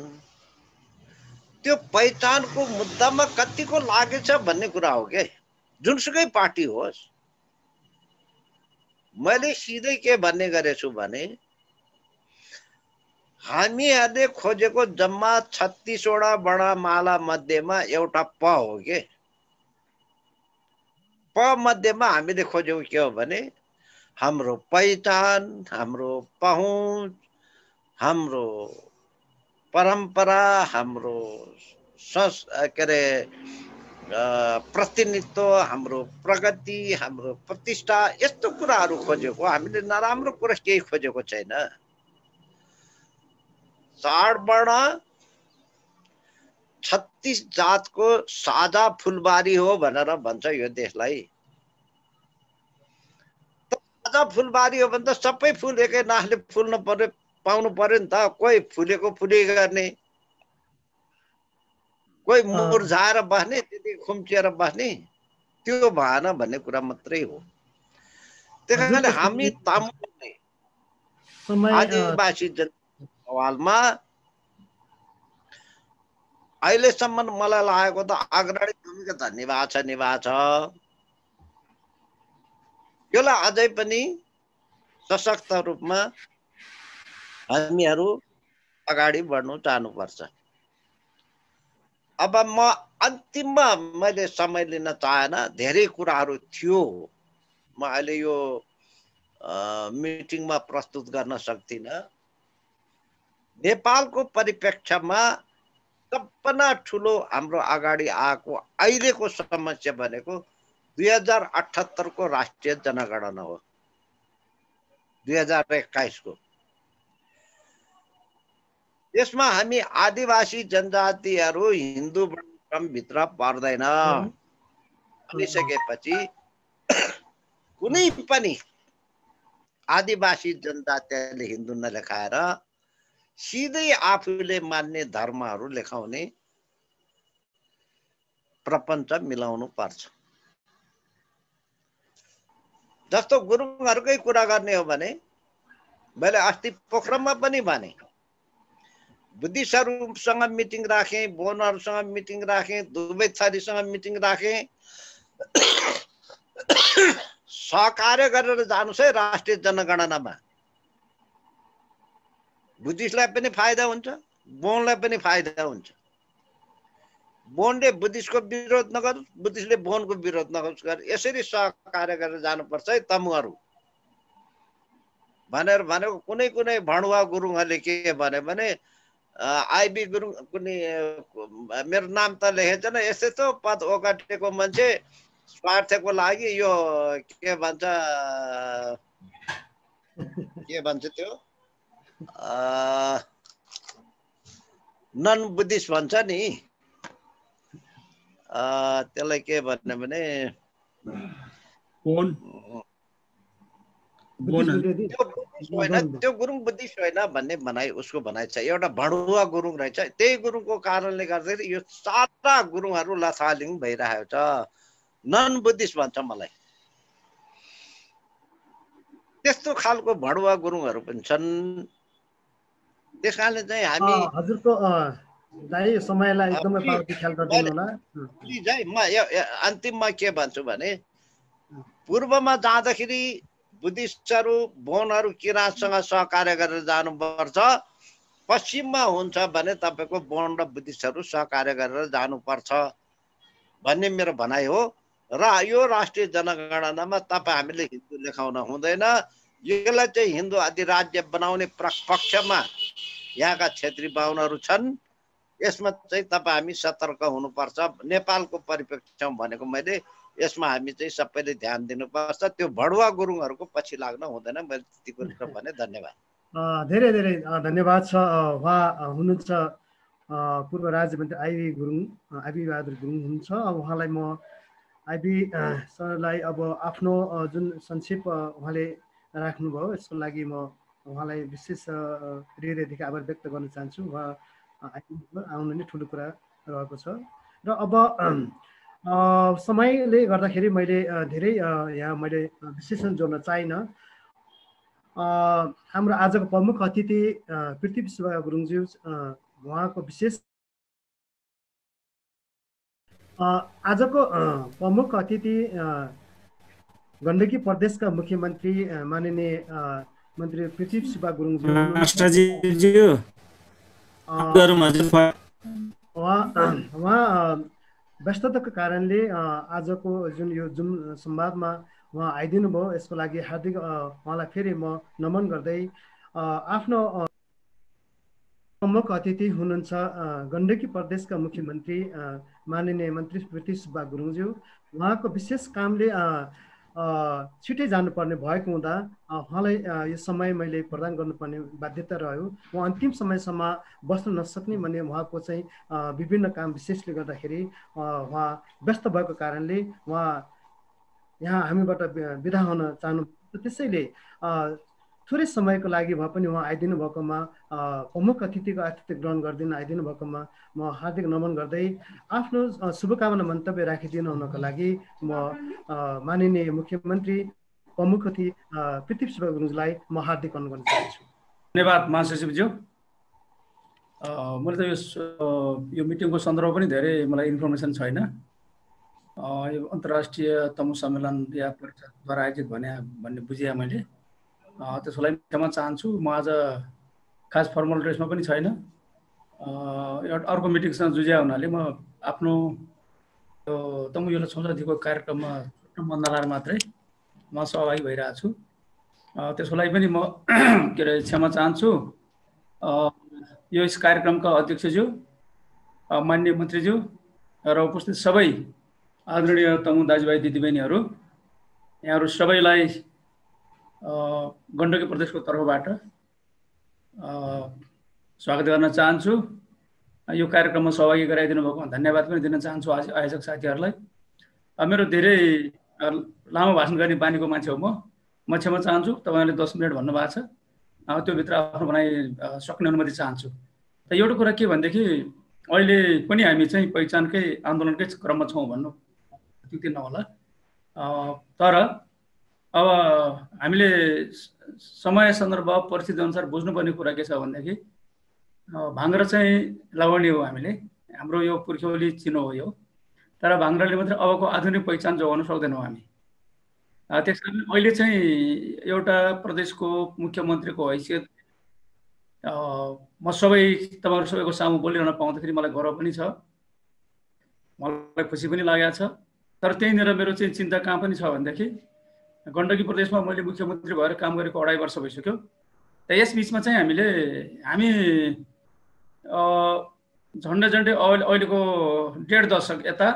त्यो पहिचानको मुद्दामा कतिको लागेछ भन्ने कुरा हो के। जुनसुकै पार्टी होस्, मैले सिधै के भन्ने गरेछु भने हामीहरूले खोजेको जम्मा 36 वटा वर्णमाला मध्येमा एउटा प हो के। प मध्येमा हामीले खोजेको के हो भने हाम्रो पहिचान, हाम्रो पहुँच, हाम्रो परम्परा, हाम्रो प्रतिनिधित्व, हाम्रो प्रगति, हाम्रो प्रतिष्ठा, यस्तो कुराहरू खोजेको। हामीले नराम्रो कुरा केही खोजेको छैन। चाडवर्ण 36 जातको साझा फुलबारी हो भनेर भन्छ यो देशलाई। साझा फुलबारी हो भने त सबै फुल एकै नासले फुल्न पर्यो, पाउनु पर्यो नि त। कोही फुलेको फुली गर्ने, कोही मुर्झाएर बस्ने, त्यति खुम्चिएर बस्ने, त्यो भएन भन्ने कुरा मात्रै हो। त्यस कारणले हामी आदिवासी सवालमा अहिलेसम्म मलाई लागेको त अग्रणी भूमिका निभाएको छ। यसलाई अझै पनि सशक्त रूपमा हामीहरू अगाडि बढ्नु चाहनुपर्छ। अब म अन्तिममा मैले समय लिन चाहेन, धेरै कुराहरू थियो, म अहिले यो मिटिङमा प्रस्तुत गर्न सक्दिनँ। नेपालको परिप्रेक्ष्यमा सबभन्दा ठुलो हाम्रो अगाडि आएको अहिलेको समस्या भनेको 2078 को राष्ट्रिय जनगणना हो। 2021 को यसमा हामी आदिवासी जनजातिहरू हिन्दू भित्र पर्दैन भनिसकेपछि कुनै पनि आदिवासी जनजातिले हिन्दू नलेखाएर सिधै आफूले मान्ने धर्महरू लेखाउने प्रपञ्च मिलाउनु पर्छ। जस्तो गुरुङहरूकै कुरा गर्ने हो भने मैले अस्ति पोखरामा पनि भने, बुद्धिस्टहरूसँग मिटिङ राखेँ, बोनहरूसँग मिटिङ राखेँ, दुवै थरीसँग मिटिङ राखेँ। सहकार्य गरेर जानुस् है राष्ट्रिय जनगणनामा। बुद्धिस्टलाई पनि फाइदा हुन्छ, बोनलाई पनि फाइदा हुन्छ। बोनले बुद्धिस्टको विरोध नगरोस्, बुद्धिस्टले बोनको विरोध नगरोस्, यसरी सहकार्य गरेर जानुपर्छ है तमुहरू भनेर भनेको। कुनै कुनै भणुवा गुरुङहरूले के भने आइबी गुरुङ कुनै मेरो नाम त लेखेछन्, यस्तो पद ओगटेको मान्छे स्वार्थको लागि यो के भन्छ त्यो नन बुद्धिस्ट भन्छ नि, त्यसलाई के भन्ने भने त्यो गुरुङ बुद्धिस्ट होइन भन्ने भनाइ, उसको भनाइ छ। एउटा भणुवा गुरुङ रहेछ, त्यही गुरुङको कारणले गर्दाखेरि यो सारा गुरुङहरू लथालिङ भइरहेको छ। नन बुद्धिस्ट भन्छ मलाई। त्यस्तो खालको भणुवा गुरुङहरू पनि छन्। त्यस कारणले चाहिँ हामी हजुरको दाइ समयलाई एकदमै पार्टी ख्याल गरिदिनु होला। म अन्तिममा के भन्छु भने पूर्वमा जाँदाखेरि बुद्धिस्टहरू बोनहरू किराँतसँग सहकार्य गरेर जानुपर्छ। पश्चिममा हुन्छ भने तपाईँको बोन र बुद्धिस्टहरू सहकार्य गरेर जानुपर्छ भन्ने मेरो भनाइ हो। र यो राष्ट्रिय जनगणनामा तपाईँ हामीले हिन्दू लेखाउन हुँदैन, यसलाई चाहिँ हिन्दू अधिराज्य बनाउने पक्षमा यहाँका क्षेत्री बाहुनहरू छन्। यसमा चाहिँ तपाईँ हामी सतर्क हुनुपर्छ। नेपालको परिप्रेक्ष्यमा भनेको मैले यसमा हामी चाहिँ सबैले ध्यान दिनुपर्छ। त्यो भडुवा गुरुङहरूको पछि लाग्न हुँदैन। मैले त्यति कुरा भने धन्यवाद। धेरै धेरै धन्यवाद छ। उहाँ हुनुहुन्छ पूर्व राज्य मन्त्री आइबी बहादुर गुरुङ हुनुहुन्छ। अब उहाँलाई म आइबी सरलाई अब आफ्नो जुन संक्षेप उहाँले राख्नुभयो यसको लागि म उहाँलाई विशेष हृदयदेखि आभार व्यक्त गर्न चाहन्छु। उहाँ आउनु नै ठुलो कुरा रहेको छ। र अब समयले गर्दाखेरि मैले धेरै यहाँ मैले विशेषण जोड्न चाहिनँ। हाम्रो आजको प्रमुख अतिथि पृथ्वी सुब्बा गुरुङज्यू उहाँको विशेष आजको प्रमुख अतिथि गण्डकी प्रदेशका मुख्यमन्त्री माननीय मन्त्री पृथ्वी सुब्बा गुरुङज्यू उहाँ व्यस्तताको कारणले आजको जुन यो जुन संवादमा उहाँ आइदिनु भयो यसको लागि हार्दिक उहाँलाई फेरि म नमन गर्दै आफ्नो प्रमुख अतिथि हुनुहुन्छ गण्डकी प्रदेशका मुख्यमन्त्री माननीय मन्त्री पृथ्वी सुब्बा गुरुङज्यू। उहाँको विशेष कामले छिटै जानुपर्ने भएको हुँदा उहाँलाई यो समय मैले प्रदान गर्नुपर्ने बाध्यता रह्यो। उहाँ अन्तिम समयसम्म बस्न नसक्ने भने उहाँको चाहिँ विभिन्न काम विशेषले गर्दाखेरि उहाँ व्यस्त भएको कारणले उहाँ यहाँ हामीबाट बिदा हुन चाहनु। त्यसैले थोरै समयको लागि भए पनि उहाँ आइदिनु भएकोमा प्रमुख अतिथिको आतिथ्य ग्रहण गरिदिन आइदिनु भएकोमा म हार्दिक नमन गर्दै आफ्नो शुभकामना मन्तव्य राखिदिनु हुनको लागि म माननीय मुख्यमन्त्री प्रमुख अतिथि पृथ्वी सुब्बा गुरुङज्यूलाई म हार्दिक अनुरोध गर्न चाहन्छु। धन्यवाद महासचिवज्यू। मैले त यो मिटिङको सन्दर्भ पनि धेरै मलाई इन्फर्मेसन छैन। यो अन्तर्राष्ट्रिय तमु सम्मेलन या परिषदद्वारा आयोजित भन्ने बुझेँ मैले। त्यसको लागि क्षमा चाहन्छु। म आज खास फर्मल ड्रेसमा पनि छैन। एउटा अर्को मिटिङसँग जुझ्या हुनाले म आफ्नो तमु यो संसदीयको कार्यक्रममा छुट्न मन नलाएर मात्रै म सहभागी भइरहेको छु। त्यसको लागि पनि म के अरे क्षमा चाहन्छु। यो यस कार्यक्रमका अध्यक्षज्यू, माननीय मन्त्रीज्यू र उपस्थित सबै आदरणीय तमु दाजुभाइ दिदीबहिनीहरू, यहाँहरू सबैलाई गण्डकी प्रदेशको तर्फबाट स्वागत गर्न चाहन्छु। यो कार्यक्रममा सहभागी गराइदिनु भएको धन्यवाद पनि दिन चाहन्छु आयोजक साथीहरूलाई। मेरो धेरै लामो भाषण गर्ने बानीको मान्छे हो म क्षमा चाहन्छु। तपाईँहरूले 10 मिनट भन्नुभएको छ, त्योभित्र आफ्नो भनाइ सक्ने अनुमति चाहन्छु। त एउटा कुरा के भनेदेखि अहिले पनि हामी चाहिँ पहिचानकै आन्दोलनकै क्रममा छौँ भन्नु त्यति नहोला। तर अब हामीले समय सन्दर्भ परिस्थिति अनुसार बुझ्नुपर्ने कुरा के छ भनेदेखि भाङ्रा चाहिँ लगाउने हो। हामीले हाम्रो यो पुर्ख्यौली चिनो हो यो। तर भाङ्राले मात्रै अबको आधुनिक पहिचान जोगाउन सक्दैनौँ हामी। त्यस कारण अहिले चाहिँ एउटा प्रदेशको मुख्यमन्त्रीको हैसियत म तपाईँहरू सबैको सामु बोलिरहन पाउँदाखेरि मलाई गर्व पनि छ, मलाई खुसी पनि लागेको छ। तर त्यहीँनिर मेरो चाहिँ चिन्ता कहाँ पनि छ भनेदेखि गण्डकी प्रदेशमा मैले मुख्यमन्त्री भएर काम गरेको 2.5 वर्ष भइसक्यो। त यस बिचमा चाहिँ हामी झन्डै अहिलेको 1.5 दशक यता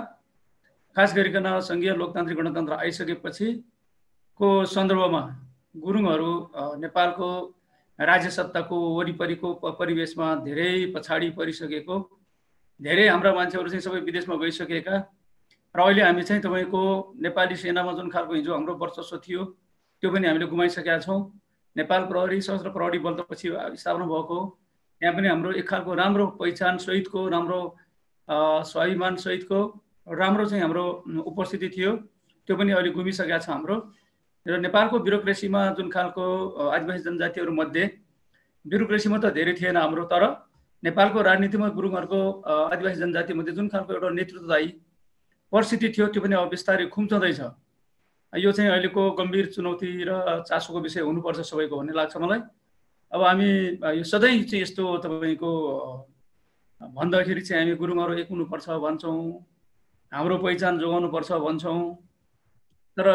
खास गरिकन सङ्घीय लोकतान्त्रिक गणतन्त्र आइसकेपछिको सन्दर्भमा गुरुङहरू नेपालको राज्य सत्ताको वरिपरिको परिवेशमा धेरै पछाडि परिसकेको, धेरै हाम्रा मान्छेहरू चाहिँ सबै विदेशमा गइसकेका र अहिले हामी चाहिँ तपाईँको नेपाली सेनामा जुन खालको हिजो हाम्रो वर्चस्व थियो त्यो पनि हामीले गुमाइसकेका छौँ। नेपाल प्रहरी सशस्त्र प्रहरी बल त पछि स्थापना भएको, यहाँ पनि हाम्रो एक खालको राम्रो पहिचान सहितको, राम्रो स्वाभिमान सहितको राम्रो चाहिँ हाम्रो उपस्थिति थियो, त्यो पनि अहिले गुमिसकेका छ हाम्रो। र नेपालको ब्युरोक्रेसीमा जुन खालको आदिवासी जनजातिहरू मध्ये ब्युरोक्रेसीमा त धेरै थिएन हाम्रो, तर नेपालको राजनीतिमा गुरुङहरूको आदिवासी जनजाति मध्ये जुन खालको एउटा नेतृत्वदायी परिस्थिति थियो त्यो पनि अब बिस्तारै खुम्चँदैछ। यो चाहिँ अहिलेको गम्भीर चुनौती र चासोको विषय हुनुपर्छ सबैको भन्ने लाग्छ मलाई। अब हामी यो सधैँ चाहिँ यस्तो तपाईँको भन्दाखेरि चाहिँ हामी गुरुङहरू एक हुनुपर्छ भन्छौँ, हाम्रो पहिचान जोगाउनुपर्छ भन्छौँ। तर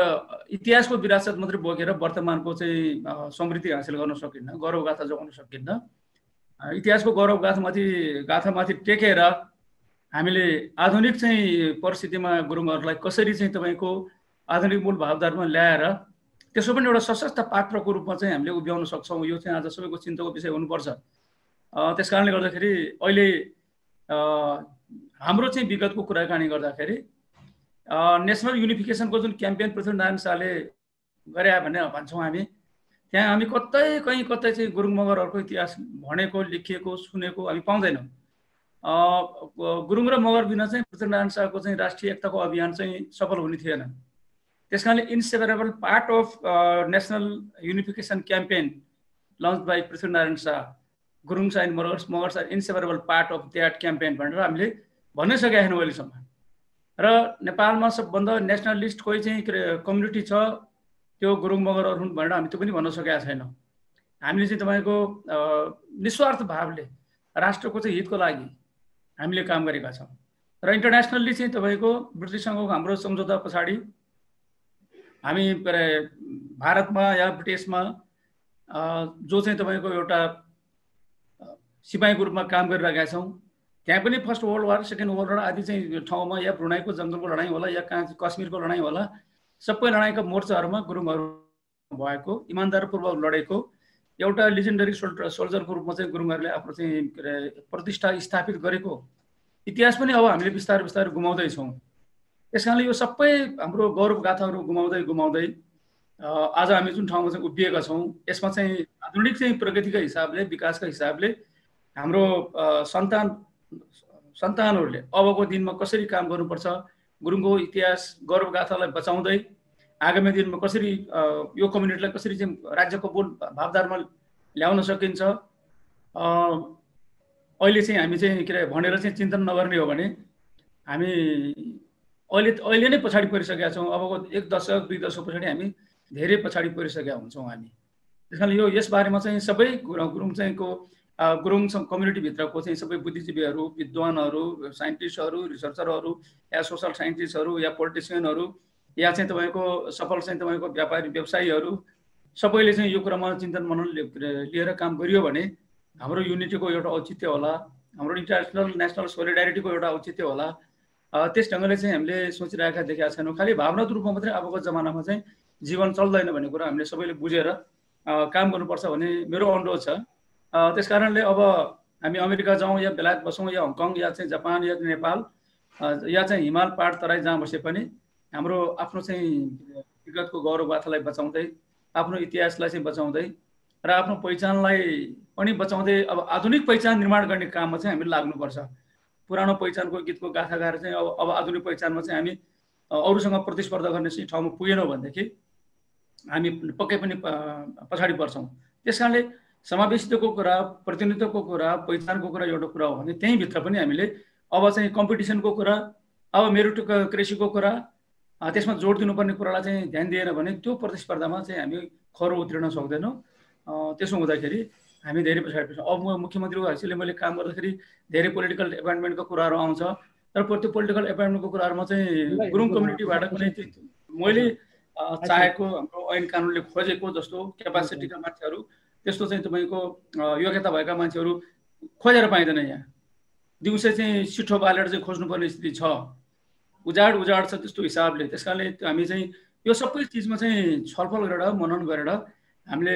इतिहासको विरासत मात्रै बोकेर वर्तमानको चाहिँ समृद्धि हासिल गर्न सकिन्न, गौरवगाथा जोगाउन सकिन्न। इतिहासको गाथामाथि टेकेर हामीले आधुनिक चाहिँ परिस्थितिमा गुरुङहरूलाई कसरी चाहिँ तपाईँको आधुनिक मूल भावधारमा ल्याएर त्यसो पनि एउटा सशक्त पात्रको रूपमा चाहिँ हामीले उभ्याउन सक्छौँ, यो चाहिँ आज सबैको चिन्ताको विषय हुनुपर्छ। त्यस कारणले गर्दाखेरि अहिले हाम्रो चाहिँ विगतको कुराकानी गर्दाखेरि नेसनल युनिफिकेसनको जुन क्याम्पेन पृथ्वीनारायण शाहले गरे भने भन्छौँ हामी, त्यहाँ हामी कतै चाहिँ गुरुङ मगरहरूको इतिहास भनेको, लेखिएको, सुनेको हामी पाउँदैनौँ। गुरुङ र मगर बिना चाहिँ पृथ्वीनारायण शाहको चाहिँ राष्ट्रिय एकताको अभियान चाहिँ सफल हुने थिएन। त्यस कारणले inseparable part of national unification campaign launch by Prithvinarayan Shah, Gurung Shah and Magars are inseparable part of that campaign भनेर हामीले भन्नै सकेका छैनौँ अहिलेसम्म। र नेपालमा सबभन्दा नेसनलिस्ट कोही चाहिँ कम्युनिटी छ त्यो गुरुङ मगरहरू हुन् भनेर हामी त्यो पनि भन्न सकेका छैनौँ। हामीले चाहिँ तपाईँको निस्वार्थ भावले राष्ट्रको चाहिँ हितको लागि हामीले काम गरेका छौँ। र इन्टरनेसनल्ली चाहिँ तपाईँको ब्रिटिससँगको हाम्रो सम्झौता पछाडि हामी भारतमा या ब्रिटिसमा जो चाहिँ तपाईँको एउटा सिपाहीको रूपमा काम गरिरहेका छौँ, त्यहाँ पनि first world war, second world war आदि चाहिँ ठाउँमा या ब्रुनाईको जङ्गलको लडाइँ होला या कश्मीरको लडाइँ होला, सबै लडाइँका मोर्चाहरूमा गुरुङहरू भएको, इमान्दारपूर्वक लडेको एउटा लिजेन्डरी सोल्जरको रूपमा चाहिँ गुरुङहरूले आफ्नो चाहिँ प्रतिष्ठा स्थापित गरेको इतिहास पनि अब हामीले बिस्तारै बिस्तारै गुमाउँदैछौँ। त्यस कारणले यो सबै हाम्रो गौरव गाथाहरू गुमाउँदै आज हामी जुन ठाउँमा चाहिँ उभिएका छौँ, यसमा चाहिँ आधुनिक चाहिँ प्रगतिका हिसाबले, विकासका हिसाबले हाम्रो सन्तानहरूले अबको दिनमा कसरी काम गर्नुपर्छ, गुरुङको इतिहास गौरव गाथालाई बचाउँदै आगामी दिनमा कसरी यो कम्युनिटीलाई कसरी चाहिँ राज्यको मूल भावधारमा ल्याउन सकिन्छ, अहिले चाहिँ हामी चाहिँ भनेर चाहिँ चिन्तन नगर्ने हो भने हामी अहिले नै पछाडि परिसकेका छौँ। अबको 1 दशक 2 दशक पछाडि हामी धेरै पछाडि परिसकेका हुन्छौँ हामी। त्यस कारणले यसबारेमा चाहिँ सबै गुरुङ चाहिँको गुरुङ कम्युनिटीभित्रको चाहिँ सबै बुद्धिजीवीहरू, विद्वानहरू, साइन्टिस्टहरू, रिसर्चरहरू या सोसल साइन्टिस्टहरू या पोलिटिसियनहरू या चाहिँ तपाईँको सफल चाहिँ तपाईँको व्यापारी व्यवसायीहरू सबैले चाहिँ यो कुरामा चिन्तन मनन लिएर काम गरियो भने हाम्रो युनिटीको एउटा औचित्य होला, हाम्रो इन्टरनेसनल नेसनल सोलिडारिटीको एउटा औचित्य होला। त्यस ढङ्गले चाहिँ हामीले सोचिरहेका देखेका छैनौँ। खालि भावनात्मक रूपमा मात्रै अबको जमानामा चाहिँ जीवन चल्दैन भन्ने कुरा हामीले सबैले बुझेर काम गर्नुपर्छ भन्ने मेरो अनुरोध छ। त्यस कारणले अब हामी अमेरिका जाउँ या बेलायत बसौँ या हङकङ या चाहिँ जापान या नेपाल या चाहिँ हिमाल पहाड तराई जहाँ बसे पनि हाम्रो आफ्नो चाहिँ विगतको गौरव गाथालाई बचाउँदै, आफ्नो इतिहासलाई चाहिँ बचाउँदै र आफ्नो पहिचानलाई पनि बचाउँदै अब आधुनिक पहिचान निर्माण गर्ने काममा चाहिँ हामी लाग्नुपर्छ। पुरानो पहिचानको गीतको गाथा गाएर चाहिँ अब आधुनिक पहिचानमा चाहिँ हामी अरूसँग प्रतिस्पर्धा गर्ने चाहिँ ठाउँमा पुगेनौँ भनेदेखि हामी पक्कै पनि पछाडि पर्छौँ। त्यस कारणले समावेशिताको कुरा, प्रतिनिधित्वको कुरा, पहिचानको कुरा एउटा कुरा हो भने त्यहीँभित्र पनि हामीले अब चाहिँ कम्पिटिसनको कुरा, अब मेरिटोक्रेसीको कुरा, त्यसमा जोड दिनुपर्ने कुरालाई चाहिँ ध्यान दिएन भने त्यो प्रतिस्पर्धामा चाहिँ हामी खरो उत्रिन सक्दैनौँ। त्यसो हुँदाखेरि हामी धेरै पछाडि पर्छौँ। अब म मुख्यमन्त्रीको हैसियतले मैले काम गर्दाखेरि धेरै पोलिटिकल एपोइन्टमेन्टको कुराहरू आउँछ, तर त्यो पोलिटिकल एपोइन्टमेन्टको कुराहरूमा चाहिँ गुरुङ कम्युनिटीबाट कुनै मैले चाहेको हाम्रो ऐन कानुनले खोजेको जस्तो क्यापासिटीका मान्छेहरू, त्यस्तो चाहिँ तपाईँको योग्यता भएका मान्छेहरू खोजेर पाइँदैन। यहाँ दिउँसो चाहिँ सिठो बालेर चाहिँ खोज्नुपर्ने स्थिति छ, उजाड छ त्यस्तो हिसाबले। त्यस कारणले हामी चाहिँ यो सबै चिजमा चाहिँ छलफल गरेर मनन गरेर हामीले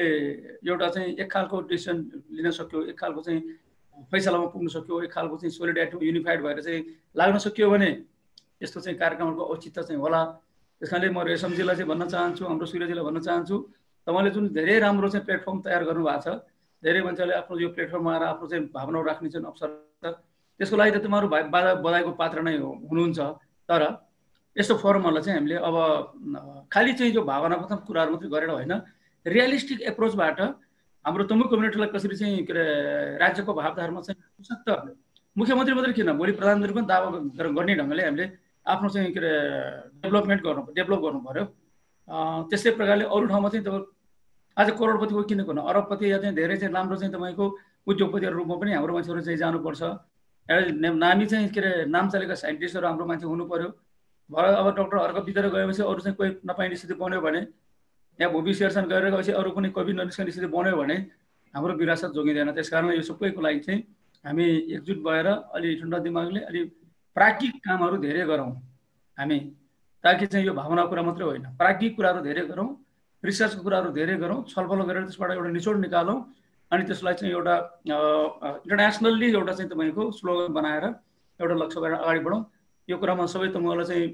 एउटा चाहिँ एक खालको डिसिसन लिन सक्यो, एक खालको चाहिँ फैसलामा पुग्न सक्यो, एक खालको चाहिँ सोलिडारिटी युनिफाइड भएर चाहिँ लाग्न सक्यो भने यस्तो चाहिँ कार्यक्रमहरूको औचित्य चाहिँ होला। त्यस कारणले म रेशमजीलाई चाहिँ भन्न चाहन्छु, हाम्रो सूर्यजीलाई भन्न चाहन्छु, तपाईँले जुन धेरै राम्रो चाहिँ प्लेटफर्म तयार गर्नुभएको छ, धेरै मान्छेले आफ्नो यो प्लेटफर्ममा आएर आफ्नो चाहिँ भावना राख्ने चाहिँ अवसर छ, त्यसको लागि त तपाईँहरू बधाईको पात्र नै हुनुहुन्छ। तर यस्तो फोरमहरूलाई चाहिँ हामीले अब खालि चाहिँ यो भावनात्मक कुराहरू मात्रै गरेर होइन, रियलिस्टिक एप्रोचबाट हाम्रो तमु कम्युनिटीलाई कसरी चाहिँ राज्यको भावधारमा चाहिँ सशक्त मुख्यमन्त्री मात्रै किन भोलि प्रधानमन्त्री पनि दावा गर्ने ढङ्गले हामीले आफ्नो चाहिँ डेभलप गर्नु पर्यो। त्यस्तै प्रकारले अरू ठाउँमा चाहिँ तपाईँ आज करोडपतिको किन गर्नु, अरबपति या चाहिँ धेरै चाहिँ राम्रो चाहिँ तपाईँको उद्योगपतिहरू रूपमा पनि हाम्रो मान्छेहरू चाहिँ जानुपर्छ। नामी चाहिँ नाम चलेका साइन्टिस्टहरू हाम्रो मान्छे हुनु पर्यो। भएर अब डक्टरहरूको भित्र गएपछि अरू चाहिँ कोही नपाइने स्थिति बन्यो भने, यहाँ भूमि शेरछान गरेर गएपछि अरू कुनै कोही ननिस्कने स्थिति बन्यो भने हाम्रो विरासत जोगिँदैन। त्यस कारण यो सबैको लागि चाहिँ हामी एकजुट भएर अलि ठन्डा दिमागले अलि प्राज्ञिक कामहरू धेरै गरौँ हामी, ताकि चाहिँ यो भावना कुरा मात्रै होइन, प्राज्ञिक कुराहरू धेरै गरौँ, रिसर्चको कुराहरू धेरै गरौँ, छलफल गरेर त्यसबाट एउटा निचोड निकालौँ अनि त्यसलाई चाहिँ एउटा इन्टरनेसनल्ली एउटा चाहिँ तपाईँको स्लोगन बनाएर एउटा लक्ष्य गरेर अगाडि बढौँ। यो कुरामा सबै तपाईँलाई चाहिँ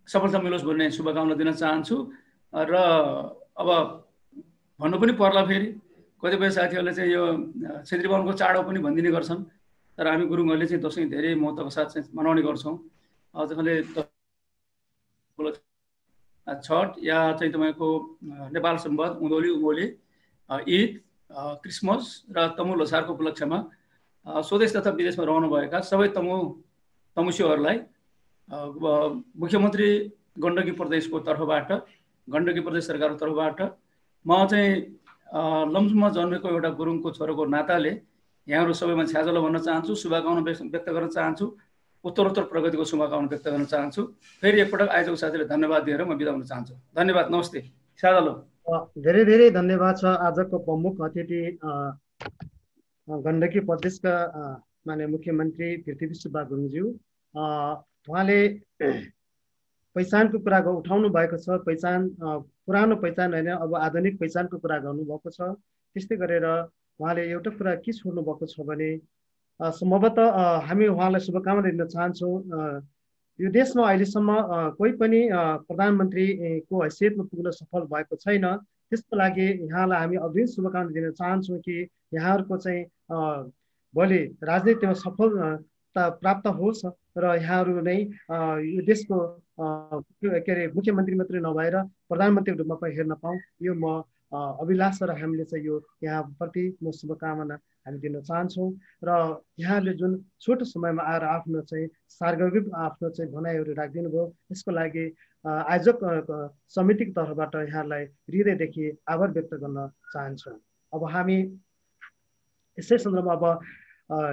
सफलता मिलोस् भन्ने शुभकामना दिन चाहन्छु। र अब भन्नु पनि पर्ला, फेरि कतिपय साथीहरूले चाहिँ यो छेत्री बाहुनको चाडो पनि भनिदिने गर्छन्, तर हामी गुरुङहरूले चाहिँ दसैँ धेरै महत्त्वको साथ चाहिँ मनाउने गर्छौँ। जसले छठ या चाहिँ तपाईँको नेपाल सम्बत, उँधौली उँभौली, ईद, क्रिसमस र तमु लोसारको उपलक्ष्यमा स्वदेश तथा विदेशमा रहनुभएका सबै तमुसीहरूलाई मुख्यमन्त्री गण्डकी प्रदेशको तर्फबाट, गण्डकी प्रदेश सरकारको तर्फबाट म चाहिँ लम्चुमा जन्मेको एउटा गुरुङको छोरोको नाताले यहाँहरू सबैमा छ्याजलो भन्न चाहन्छु, शुभकामना व्यक्त गर्न चाहन्छु, उत्तरोत्तर प्रगतिको शुभकामना व्यक्त गर्न चाहन्छु। फेरि एकपटक आयोजक साथीले धन्यवाद दिएर म बिदा हुन चाहन्छु। धन्यवाद, नमस्ते, छ्याजलो। धेरै धेरै धन्यवाद छ आजको प्रमुख अतिथि गण्डकी प्रदेशका माननीय मुख्यमन्त्री पृथ्वी सुब्बा गुरुङज्यू। उहाँले पहिचानको कुरा उठाउनु भएको छ। पहिचान पुरानो पहिचान होइन, अब आधुनिक पहिचानको कुरा गर्नुभएको छ। त्यस्तै गरेर उहाँले एउटा कुरा के छोड्नु भएको छ भने सम्भवतः हामी उहाँलाई शुभकामना दिन चाहन्छौँ। यो देशमा अहिलेसम्म कोही पनि प्रधानमन्त्रीको हैसियतमा पुग्न सफल भएको छैन। त्यसको लागि यहाँलाई हामी अग्रिम शुभकामना दिन चाहन्छौँ कि यहाँहरूको चाहिँ भोलि राजनीतिमा सफलता प्राप्त होस् र यहाँहरू नै यो देशको के अरे मुख्यमन्त्री मात्रै नभएर प्रधानमन्त्रीको रूपमा पनि हेर्न पाऊँ, यो म अभिलाषा र हामीले चाहिँ यो यहाँप्रति म शुभकामना हामी दिन चाहन्छौँ। र यहाँले जुन छोटो समयमा आएर आफ्नो चाहिँ सार्वजनिक आफ्नो चाहिँ भनाइहरू राखिदिनु भयो, यसको लागि आयोजक समितिको तर्फबाट यहाँलाई हृदयदेखि आभार व्यक्त गर्न चाहन्छौँ। अब हामी यसै सन्दर्भमा अब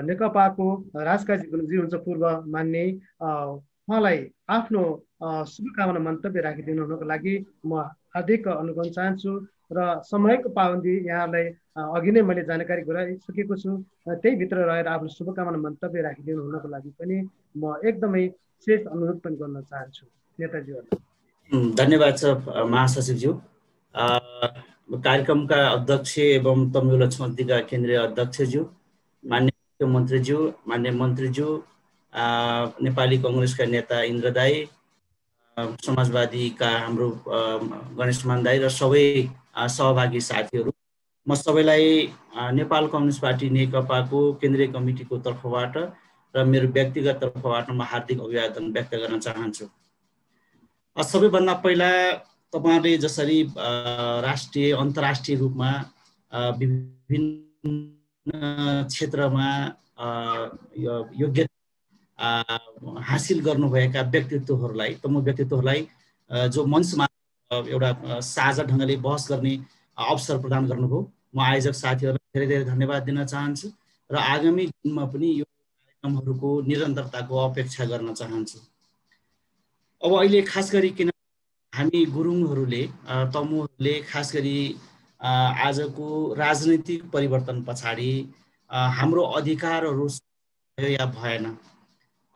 नेकपाको राजकाजी गुरुङजी हुन्छ पूर्व मान्य, उहाँलाई आफ्नो शुभकामना मन्तव्य राखिदिनु हुनको लागि म हार्दिक अनुरोध चाहन्छु। र समयको पाबन्दी यहाँलाई अघि नै मैले जानकारी गराइसकेको छु, त्यही भित्र रहेर आफ्नो शुभकामना मन्तव्य राखिदिनु हुनको लागि पनि म एकदमै विशेष अनुरोध पनि गर्न चाहन्छु। नेताजीहरू धन्यवाद छ महासचिवज्यू। कार्यक्रमका अध्यक्ष एवं तमु लक्ष्मणका केन्द्रीय अध्यक्षज्यू, मान्य मुख्यमन्त्रीज्यू, मान्य मन्त्रीज्यू, नेपाली कङ्ग्रेसका नेता इन्द्र दाई, समाजवादीका हाम्रो गणेशमान दाई र सबै सहभागी साथीहरू, म सबैलाई नेपाल कम्युनिस्ट पार्टी नेकपाको केन्द्रीय कमिटीको तर्फबाट र मेरो व्यक्तिगत तर्फबाट म हार्दिक अभिवादन व्यक्त गर्न चाहन्छु। सबैभन्दा पहिला तपाईँले जसरी राष्ट्रिय अन्तर्राष्ट्रिय रूपमा विभिन्न क्षेत्रमा योग्यता हासिल गर्नुभएका व्यक्तित्वहरूलाई, तमु व्यक्तित्वहरूलाई जो मञ्चमा एउटा साझा ढङ्गले बहस गर्ने अवसर प्रदान गर्नुभयो, म आयोजक साथीहरूलाई धेरै धेरै धन्यवाद दिन चाहन्छु र आगामी दिनमा पनि यो कार्यक्रमहरूको निरन्तरताको अपेक्षा गर्न चाहन्छु। अब अहिले खास गरी किन हामी गुरुङहरूले, तमुहरूले खास गरी आजको राजनीतिक परिवर्तन पछाडि हाम्रो अधिकारहरू या भएन,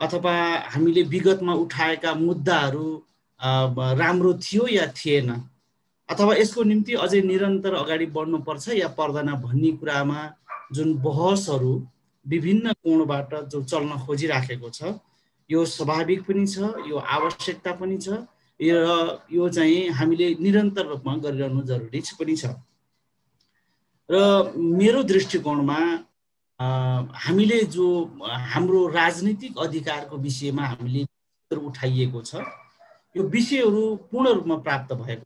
अथवा हामीले विगतमा उठाएका मुद्दाहरू राम्रो थियो या थिएन, अथवा यसको निम्ति अझै निरन्तर अगाडि बढ्नुपर्छ या पर्दैन भन्ने कुरामा जुन बहसहरू विभिन्न कोणबाट जो चल्न खोजिराखेको छ, यो स्वाभाविक पनि छ, यो आवश्यकता पनि छ र यो चाहिँ हामीले निरन्तर रूपमा गरिरहनु जरुरी पनि छ। र मेरो दृष्टिकोणमा हामीले जो हाम्रो राजनीतिक अधिकारको विषयमा हामीले उठाइएको छ, यो विषयहरू पूर्ण रूपमा प्राप्त भएको,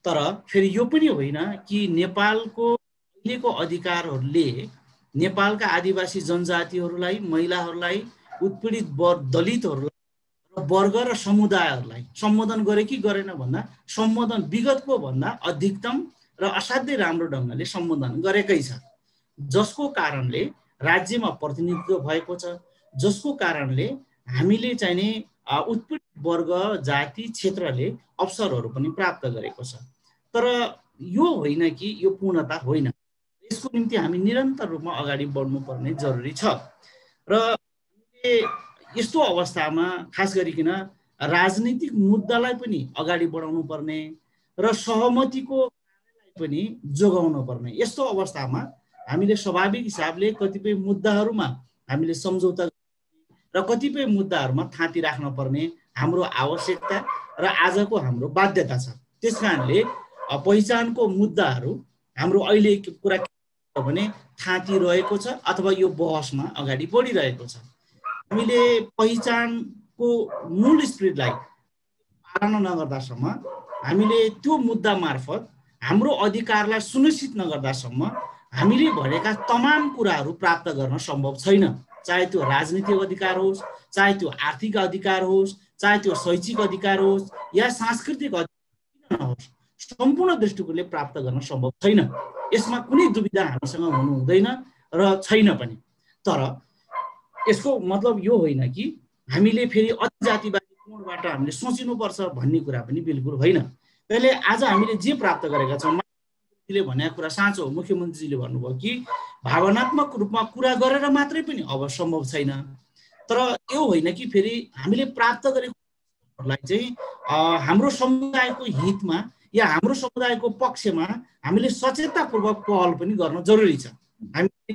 तर फेरि यो पनि होइन कि नेपालको अहिलेको अधिकारहरूले नेपालका आदिवासी जनजातिहरूलाई, महिलाहरूलाई, उत्पीडित दलितहरूलाई र वर्ग र समुदायहरूलाई सम्बोधन गरे कि गरेन भन्दा सम्बोधन विगतको भन्दा अधिकतम र असाध्यै राम्रो ढङ्गले सम्बोधन गरेकै छ, जसको कारणले राज्यमा प्रतिनिधित्व भएको छ, जसको कारणले हामीले चाहिँ नि उत्पीडित वर्ग जाति क्षेत्रले अवसरहरू पनि प्राप्त गरेको छ। तर यो होइन कि यो पूर्णता होइन, यसको निम्ति हामी निरन्तर रूपमा अगाडि बढ्नुपर्ने जरुरी छ। र यस्तो अवस्थामा खास गरिकन राजनीतिक मुद्दालाई पनि अगाडि बढाउनु पर्ने र सहमतिको पनि जोगाउनु पर्ने, यस्तो अवस्थामा हामीले स्वाभाविक हिसाबले कतिपय मुद्दाहरूमा हामीले सम्झौता र कतिपय मुद्दाहरूमा थाँती राख्न पर्ने हाम्रो आवश्यकता र आजको हाम्रो बाध्यता छ। त्यसकारणले पहिचानको मुद्दाहरू हाम्रो अहिले कुरा भने थाँती रहेको छ अथवा यो बहसमा अगाडि बढिरहेको छ। हामीले पहिचानको मूल स्पिरिटलाई पालना नगर्दासम्म, हामीले त्यो मुद्दा मार्फत हाम्रो अधिकारलाई सुनिश्चित नगर्दासम्म हामीले भनेका तमाम कुराहरू प्राप्त गर्न सम्भव छैन। चाहे त्यो राजनीतिक अधिकार होस्, चाहे त्यो आर्थिक अधिकार होस्, चाहे त्यो शैक्षिक अधिकार होस् या सांस्कृतिक अधिकार होस्, सम्पूर्ण दृष्टिकोणले प्राप्त गर्न सम्भव छैन। यसमा कुनै दुविधा हामीसँग हुनु हुँदैन र छैन पनि। तर यसको मतलब यो होइन कि हामीले फेरि अति जातिवादी कोणबाट हामीले सोचिनुपर्छ भन्ने कुरा पनि बिल्कुल होइन। त्यसले आज हामीले जे प्राप्त गरेका छौँ, मुख्यमन्त्रीले भनेको कुरा साँचो हो। मुख्यमन्त्रीजीले भन्नुभयो कि भावनात्मक रूपमा कुरा गरेर मात्रै पनि अब सम्भव छैन। तर यो होइन कि फेरि हामीले प्राप्त गरेकोलाई चाहिँ हाम्रो समुदायको हितमा या हाम्रो समुदायको पक्षमा हामीले सचेततापूर्वक पहल पनि गर्न जरुरी छ। हामी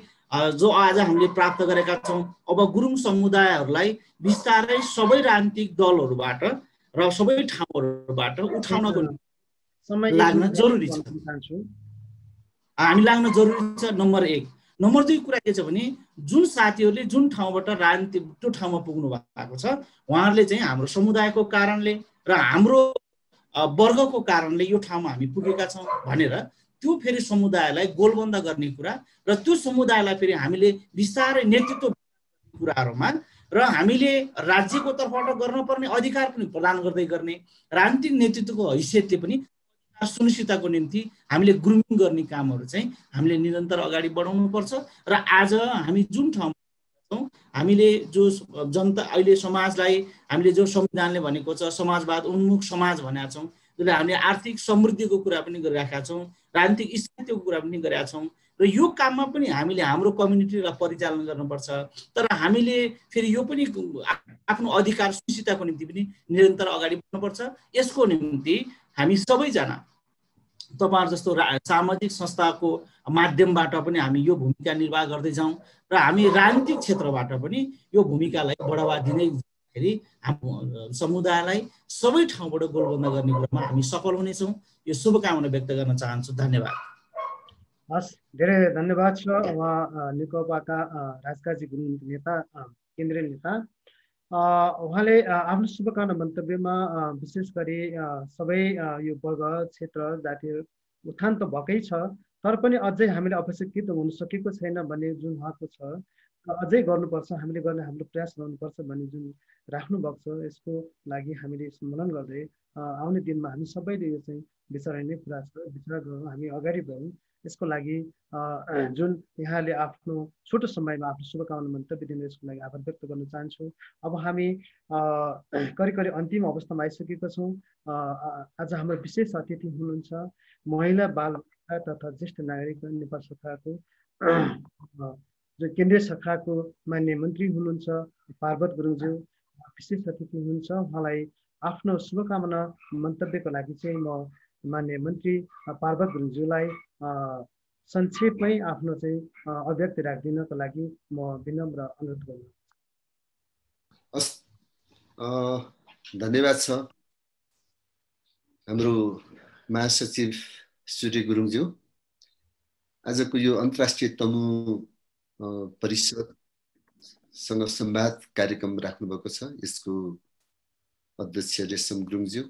जो आज हामीले प्राप्त गरेका छौँ, अब गुरुङ समुदायहरूलाई बिस्तारै सबै राजनीतिक दलहरूबाट र सबै ठाउँहरूबाट उठाउनको लाग्न जरुरी छ। हामी लाग्न जरुरी छ, नम्बर 1। नम्बर 2 कुरा के छ भने जुन साथीहरूले जुन ठाउँबाट राजनीति त्यो ठाउँमा पुग्नु भएको छ, उहाँहरूले चाहिँ हाम्रो समुदायको कारणले र हाम्रो वर्गको कारणले यो ठाउँमा हामी पुगेका छौँ भनेर त्यो फेरि समुदायलाई गोलबन्द गर्ने कुरा र त्यो समुदायलाई फेरि हामीले बिस्तारै नेतृत्व कुराहरूमा र हामीले राज्यको तर्फबाट गर्नुपर्ने अधिकार पनि प्रदान गर्दै गर्ने, राजनीतिक नेतृत्वको हैसियतले पनि सुनिश्चितताको निम्ति हामीले ग्रुमिङ गर्ने कामहरू चाहिँ हामीले निरन्तर अगाडि बढाउनु पर्छ। र आज हामी जुन ठाउँमा छौँ, हामीले जो जनता अहिले समाजलाई हामीले जो संविधानले भनेको छ समाजवाद उन्मुख समाज भनेका छौँ, जसले हामीले आर्थिक समृद्धिको कुरा पनि गरिरहेका छौँ, राजनीतिक स्थायित्वको कुरा पनि गरेका छौँ र यो काममा पनि हामीले हाम्रो कम्युनिटीलाई परिचालन गर्नुपर्छ। तर हामीले फेरि यो पनि आफ्नो अधिकार सुनिश्चितताको निम्ति पनि निरन्तर अगाडि बढ्नुपर्छ। यसको निम्ति हामी सबैजना तपाईँहरू जस्तो सामाजिक संस्थाको माध्यमबाट पनि हामी यो भूमिका निर्वाह गर्दै जाउँ र हामी राजनीतिक क्षेत्रबाट पनि यो भूमिकालाई बढावा दिँदाखेरि हाम्रो समुदायलाई सबै ठाउँबाट गोलबन्द गर्ने कुरामा हामी सफल हुनेछौँ। यो शुभकामना व्यक्त गर्न चाहन्छु। धन्यवाद। हस्, धेरै धन्यवाद छ। उहाँ नेकपाका राजकाजी गुरुङ नेता, केन्द्रीय नेता। उहाँले आफ्नो शुभकामना मन्तव्यमा विशेष गरी सबै यो वर्ग क्षेत्र जातीय उत्थान त भएकै छ, तर पनि अझै हामीले अपेक्षाकृत हुन सकेको छैन भन्ने जुन उहाँको छ, अझै गर्नुपर्छ, हामीले गर्ने हाम्रो प्रयास गर्नुपर्छ भन्ने जुन राख्नु भएको छ, यसको लागि हामीले स्मरण गर्दै आउने दिनमा हामी सबैले यो चाहिँ विचार्ने कुरा छ, विचार गरौँ, हामी अगाडि बढौँ। यसको लागि जुन यहाँले आफ्नो छोटो समयमा आफ्नो शुभकामना मन्तव्य दिनु, यसको लागि आभार व्यक्त गर्न चाहन्छु। अब हामी करिब अन्तिम अवस्थामा आइसकेका छौँ। आज हाम्रो विशेष अतिथि हुनुहुन्छ महिला बाल तथा ज्येष्ठ नागरिक नेपाल सरकारको जो केन्द्रीय सरकारको मान्य मन्त्री हुनुहुन्छ पार्वत गुरुङज्यू विशेष अतिथि हुनुहुन्छ। उहाँलाई आफ्नो शुभकामना मन्तव्यको लागि चाहिँ म मान्य मन्त्री पार्वत गुरुङज्यूलाई संक्षेपमै आफ्नो चाहिँ अभिव्यक्ति राखिदिनको लागि म विनम्र अनुरोध गर्छु। हस्, धन्यवाद छ हाम्रो महासचिव सूर्य गुरुङज्यू। आजको यो अन्तर्राष्ट्रिय तमु परिषदसँग संवाद कार्यक्रम राख्नुभएको छ। यसको अध्यक्ष रेशम गुरुङज्यू,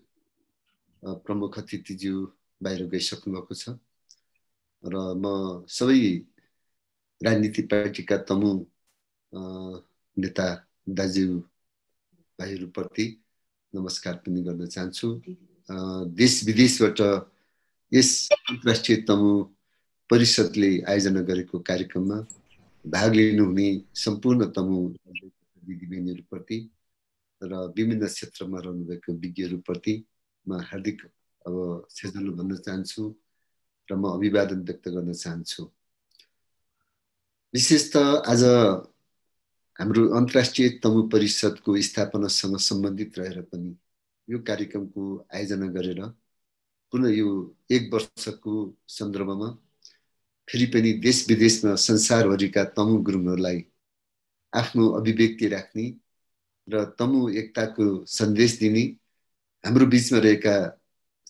प्रमुख अतिथिज्यू बाहिर गइसक्नु भएको छ र म सबै राजनीतिक पार्टीका तमु नेता दाजु भाइहरूप्रति नमस्कार पनि गर्न चाहन्छु। देश विदेशबाट यस अन्तर्राष्ट्रिय तमु परिषदले आयोजना गरेको कार्यक्रममा भाग लिनुहुने सम्पूर्ण तमु दिदीबहिनीहरूप्रति र विभिन्न क्षेत्रमा रहनुभएको विज्ञहरूप्रति म हार्दिक श्रद्धाञ्जली भन्न चाहन्छु र म अभिवादन व्यक्त गर्न चाहन्छु। विशेषतः आज हाम्रो अन्तर्राष्ट्रिय तमु परिषदको स्थापनासँग सम्बन्धित रहेर पनि यो कार्यक्रमको आयोजना गरेर पुनः यो 1 वर्षको सन्दर्भमा फेरि पनि देश विदेशमा संसारभरिका तमु गुरुङहरूलाई आफ्नो अभिव्यक्ति राख्ने र तमु एकताको सन्देश दिने, हाम्रो बीचमा रहेका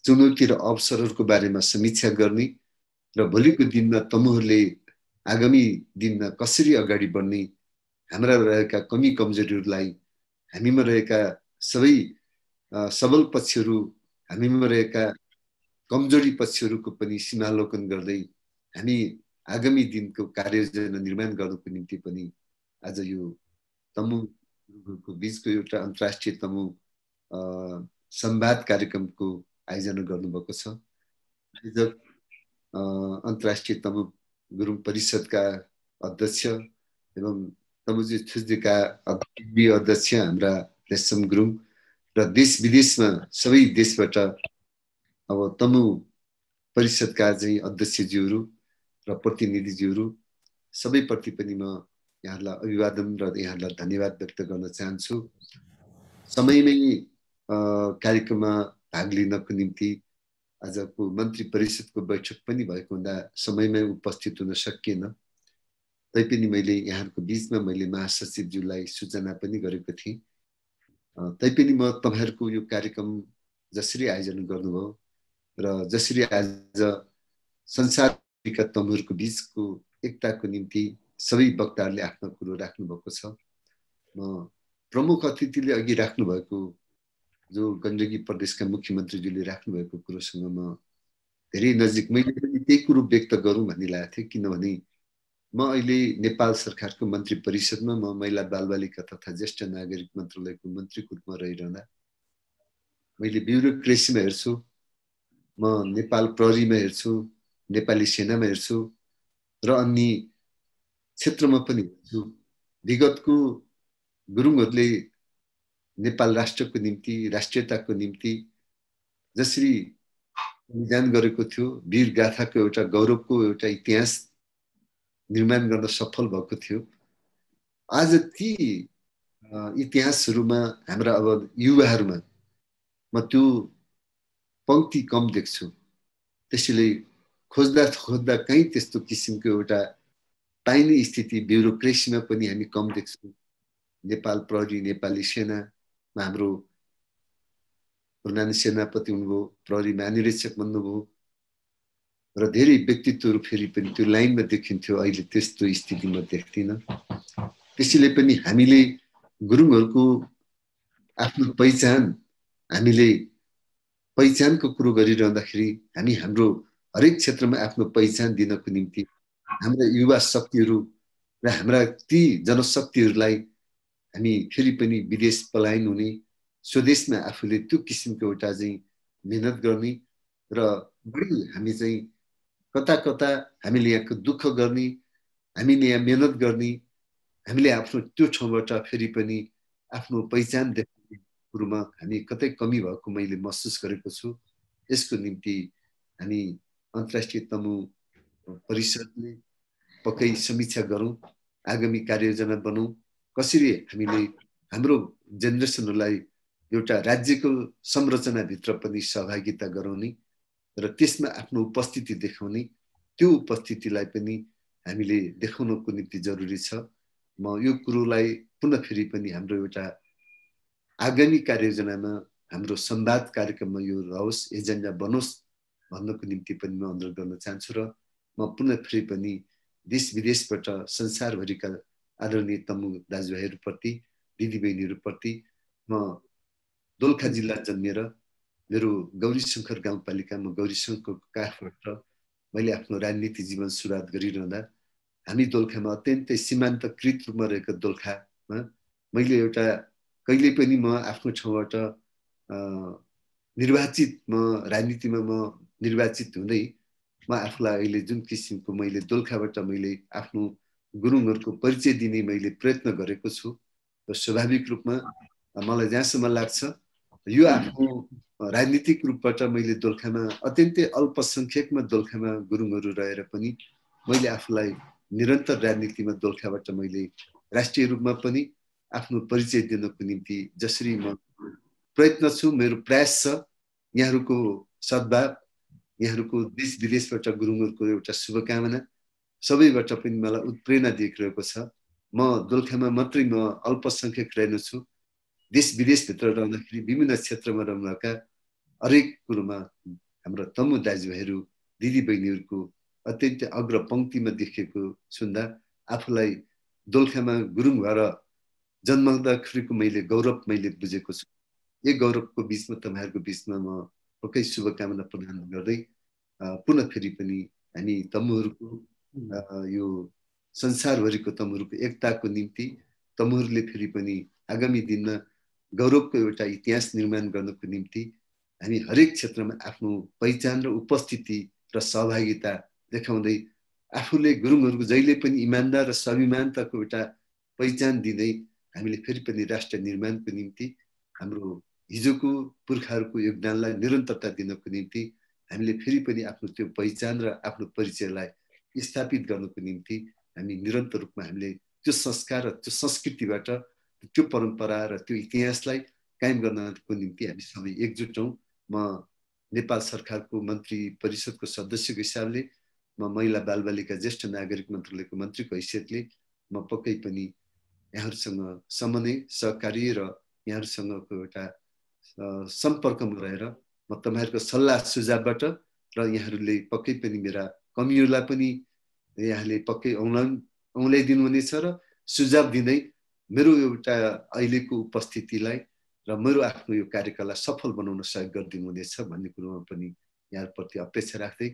चुनौती र अवसरहरूको बारेमा समीक्षा गर्ने र भोलिको दिनमा तमुहरूले आगामी दिनमा कसरी अगाडि बढ्ने, हाम्रा रहेका कमी कमजोरीहरूलाई, हामीमा रहेका सबै सबल पक्षहरू, हामीमा रहेका कमजोरी पक्षहरूको पनि सीमालोकन गर्दै हामी आगामी दिनको कार्ययोजना निर्माण गर्नको निम्ति पनि आज यो तमुहरूको बीचको एउटा अन्तर्राष्ट्रिय तमु संवाद कार्यक्रमको आयोजना गर्नुभएको छ। आयोजक अन्तर्राष्ट्रिय तमु गुरुङ परिषदका अध्यक्ष एवं तमुजी छुजका अध्यक्ष हाम्रा रेशम गुरुङ र देश विदेशमा सबै देशबाट अब तमु परिषदका चाहिँ अध्यक्षज्यूहरू र प्रतिनिधिज्यूहरू सबैप्रति पनि म यहाँहरूलाई अभिवादन र यहाँहरूलाई धन्यवाद व्यक्त गर्न चाहन्छु। समयमै कार्यक्रममा भाग लिनको निम्ति आजको मन्त्री परिषदको बैठक पनि भएको हुँदा समयमै उपस्थित हुन सकिएन। तैपनि मैले यहाँहरूको बीचमा मैले महासचिवज्यूलाई सूचना पनि गरेको थिएँ। तैपनि म तपाईहरुको यो कार्यक्रम जसरी आयोजना गर्नुभयो र जसरी आज संसारका तमुहरूको बीचको एकताको निम्ति सबै वक्ताहरूले आफ्नो कुरो राख्नु भएको छ। म प्रमुख अतिथिले अघि राख्नु भएको जो गण्डकी प्रदेशका मुख्यमन्त्रीज्यूले राख्नु भएको कुरोसँग म धेरै नजिक मैले पनि त्यही कुरो व्यक्त गरौँ भन्ने लागेको थियो। किनभने म अहिले नेपाल सरकारको मन्त्री परिषदमा म महिला बालबालिका तथा ज्येष्ठ नागरिक मन्त्रालयको मन्त्रीको रूपमा रहिरहँदा मैले ब्युरोक्रेसीमा हेर्छु, म नेपाल प्रहरीमा हेर्छु, नेपाली सेनामा हेर्छु र अन्य क्षेत्रमा पनि हेर्छु। विगतको गुरुङहरूले नेपाल राष्ट्रको निम्ति, राष्ट्रियताको निम्ति जसरी बलिदान गरेको थियो, वीर गाथाको एउटा गौरवको एउटा इतिहास निर्माण गर्न सफल भएको थियो। आज ती इतिहासहरूमा हाम्रा अब युवाहरूमा म त्यो पंक्ति कम देख्छु। त्यसैले खोज्दा खोज्दा कहीँ त्यस्तो किसिमको एउटा पाइने स्थिति ब्युरोक्रेसीमा पनि हामी कम देख्छौँ। नेपाल प्रहरी, नेपाली सेनामा हाम्रो प्रधान सेनापति हुनुभयो, प्रहरी महानिरीक्षक बन्नुभयो र धेरै व्यक्तित्वहरू फेरि पनि त्यो लाइनमा देखिन्थ्यो। अहिले त्यस्तो स्थिति म देख्दिनँ। त्यसैले पनि हामीले गुरुङहरूको आफ्नो पहिचान, हामीले पहिचानको कुरो गरिरहँदाखेरि हामी हाम्रो हरेक क्षेत्रमा आफ्नो पहिचान दिनको निम्ति हाम्रा युवा शक्तिहरू र हाम्रा ती जनशक्तिहरूलाई हामी फेरि पनि विदेश पलायन हुने, स्वदेशमा आफूले त्यो किसिमको एउटा चाहिँ मेहनत गर्ने र बढी हामी चाहिँ कता कता हामीले यहाँको दुःख गर्ने, हामीले यहाँ मेहनत गर्ने, हामीले आफ्नो त्यो ठाउँबाट फेरि पनि आफ्नो पहिचान देखाउने कुरोमा हामी कतै कमी भएको मैले महसुस गरेको छु। यसको निम्ति हामी अन्तर्राष्ट्रिय तमु परिषदले पक्कै समीक्षा गरौँ, आगामी कार्ययोजना बनाऊँ, कसरी हामीले हाम्रो जेनेरेसनहरूलाई एउटा राज्यको संरचनाभित्र पनि सहभागिता गराउने र त्यसमा आफ्नो उपस्थिति देखाउने, त्यो उपस्थितिलाई पनि हामीले देखाउनको निम्ति जरुरी छ। म यो कुरोलाई पुनः फेरि पनि हाम्रो एउटा आगामी कार्ययोजनामा हाम्रो संवाद कार्यक्रममा यो रहोस्, एजेन्डा बनोस् भन्नको निम्ति पनि म अनुरोध गर्न चाहन्छु र म पुनः फेरि पनि देश विदेशबाट संसारभरिका आदरणीय तमु दाजुभाइहरूप्रति, दिदीबहिनीहरूप्रति म दोलखा जिल्ला जन्मिएर मेरो गौरीशङ्कर गाउँपालिका, म गौरीशङ्करको काखबाट मैले आफ्नो राजनीति जीवन सुरुवात गरिरहँदा हामी दोलखामा अत्यन्तै सीमान्तकृत रूपमा रहेको दोलखामा मैले एउटा कहिले पनि म आफ्नो ठाउँबाट निर्वाचित, म राजनीतिमा म निर्वाचित हुँदै म आफूलाई अहिले जुन किसिमको मैले दोलखाबाट मैले आफ्नो गुरुङहरूको परिचय दिने मैले प्रयत्न गरेको छु र स्वाभाविक रूपमा मलाई जहाँसम्म लाग्छ यो आफ्नो राजनीतिक रूपबाट मैले दोलखामा अत्यन्तै अल्पसङ्ख्यकमा दोलखामा गुरुङहरू रहेर पनि मैले आफूलाई निरन्तर राजनीतिमा दोलखाबाट मैले राष्ट्रिय रूपमा पनि आफ्नो परिचय दिनको निम्ति जसरी म प्रयत्न छु, मेरो प्रयास छ। यहाँहरूको सद्भाव, यहाँहरूको देश विदेशबाट गुरुङहरूको एउटा शुभकामना सबैबाट पनि मलाई उत्प्रेरणा दिइरहेको छ। म दोलखामा मात्रै म अल्पसङ्ख्यक रहेनछु, देश विदेशभित्र रहँदाखेरि विभिन्न क्षेत्रमा रहनुभएका हरेक कुरोमा हाम्रा तमु दाजुभाइहरू दिदीबहिनीहरूको अत्यन्तै अग्र पङ्क्तिमा देखेको सुन्दा आफूलाई दोलखामा गुरुङ भएर जन्माउँदाखेरिको मैले गौरव मैले बुझेको छु। यो गौरवको बिचमा तपाईँहरूको बिचमा म पक्कै शुभकामना प्रदान गर्दै पुनः फेरि पनि हामी तमुहरूको यो संसारभरिको तमुहरूको एकताको निम्ति तमुहरूले फेरि पनि आगामी दिनमा गौरवको एउटा इतिहास निर्माण गर्नको निम्ति हामी हरेक क्षेत्रमा आफ्नो पहिचान र उपस्थिति र सहभागिता देखाउँदै आफूले गुरुङहरूको जहिले पनि इमान्दार र स्वाभिमानताको एउटा पहिचान दिँदै हामीले फेरि पनि राष्ट्र निर्माणको निम्ति हाम्रो हिजोको पुर्खाहरूको योगदानलाई निरन्तरता दिनको निम्ति हामीले फेरि पनि आफ्नो त्यो पहिचान र आफ्नो परिचयलाई स्थापित गर्नको निम्ति हामी निरन्तर रूपमा हामीले त्यो संस्कार र त्यो संस्कृतिबाट त्यो परम्परा र त्यो इतिहासलाई कायम गर्नको निम्ति हामी सबै एकजुट हौँ। म नेपाल सरकारको मन्त्री परिषदको सदस्यको हिसाबले, म महिला बालबालिका ज्येष्ठ नागरिक मन्त्रालयको मन्त्रीको हैसियतले म पक्कै पनि यहाँहरूसँग समन्वय सहकारी र यहाँहरूसँगको एउटा सम्पर्कमा रहेर म तपाईँहरूको सल्लाह सुझावबाट र यहाँहरूले पक्कै पनि मेरा कमीहरूलाई पनि यहाँले पक्कै औँल्याइदिनुहुनेछ र सुझाव दिँदै मेरो एउटा अहिलेको उपस्थितिलाई र मेरो आफ्नो यो कार्यकाललाई सफल बनाउन सहयोग गरिदिनुहुनेछ भन्ने कुरोमा पनि यहाँप्रति अपेक्षा राख्दै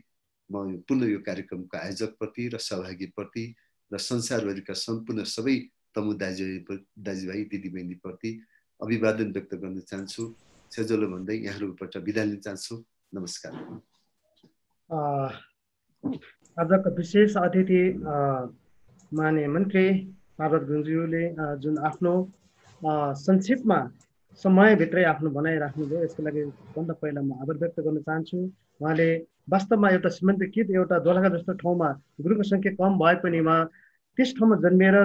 म पुनः यो कार्यक्रमको आयोजकप्रति र सहभागीप्रति र संसारभरिका सम्पूर्ण सबै तमु दाजुभाइ दिदीबहिनीप्रति अभिवादन व्यक्त गर्न चाहन्छु। सेजोलो भन्दै यहाँहरूबाट बिदा लिन चाहन्छु। नमस्कार। आजको विशेष अतिथि माननीय मन्त्री पार्वत गुरुङज्यूले जुन आफ्नो संक्षिप्तमा समयभित्रै आफ्नो भनाइ राख्नुभयो, यसको लागि भन्दा पहिला म आभार व्यक्त गर्न चाहन्छु। उहाँले वास्तवमा एउटा सीमान्तकृत एउटा दोलखा जस्तो ठाउँमा गुरुङको सङ्ख्या कम भए पनि उहाँ त्यस ठाउँमा जन्मिएर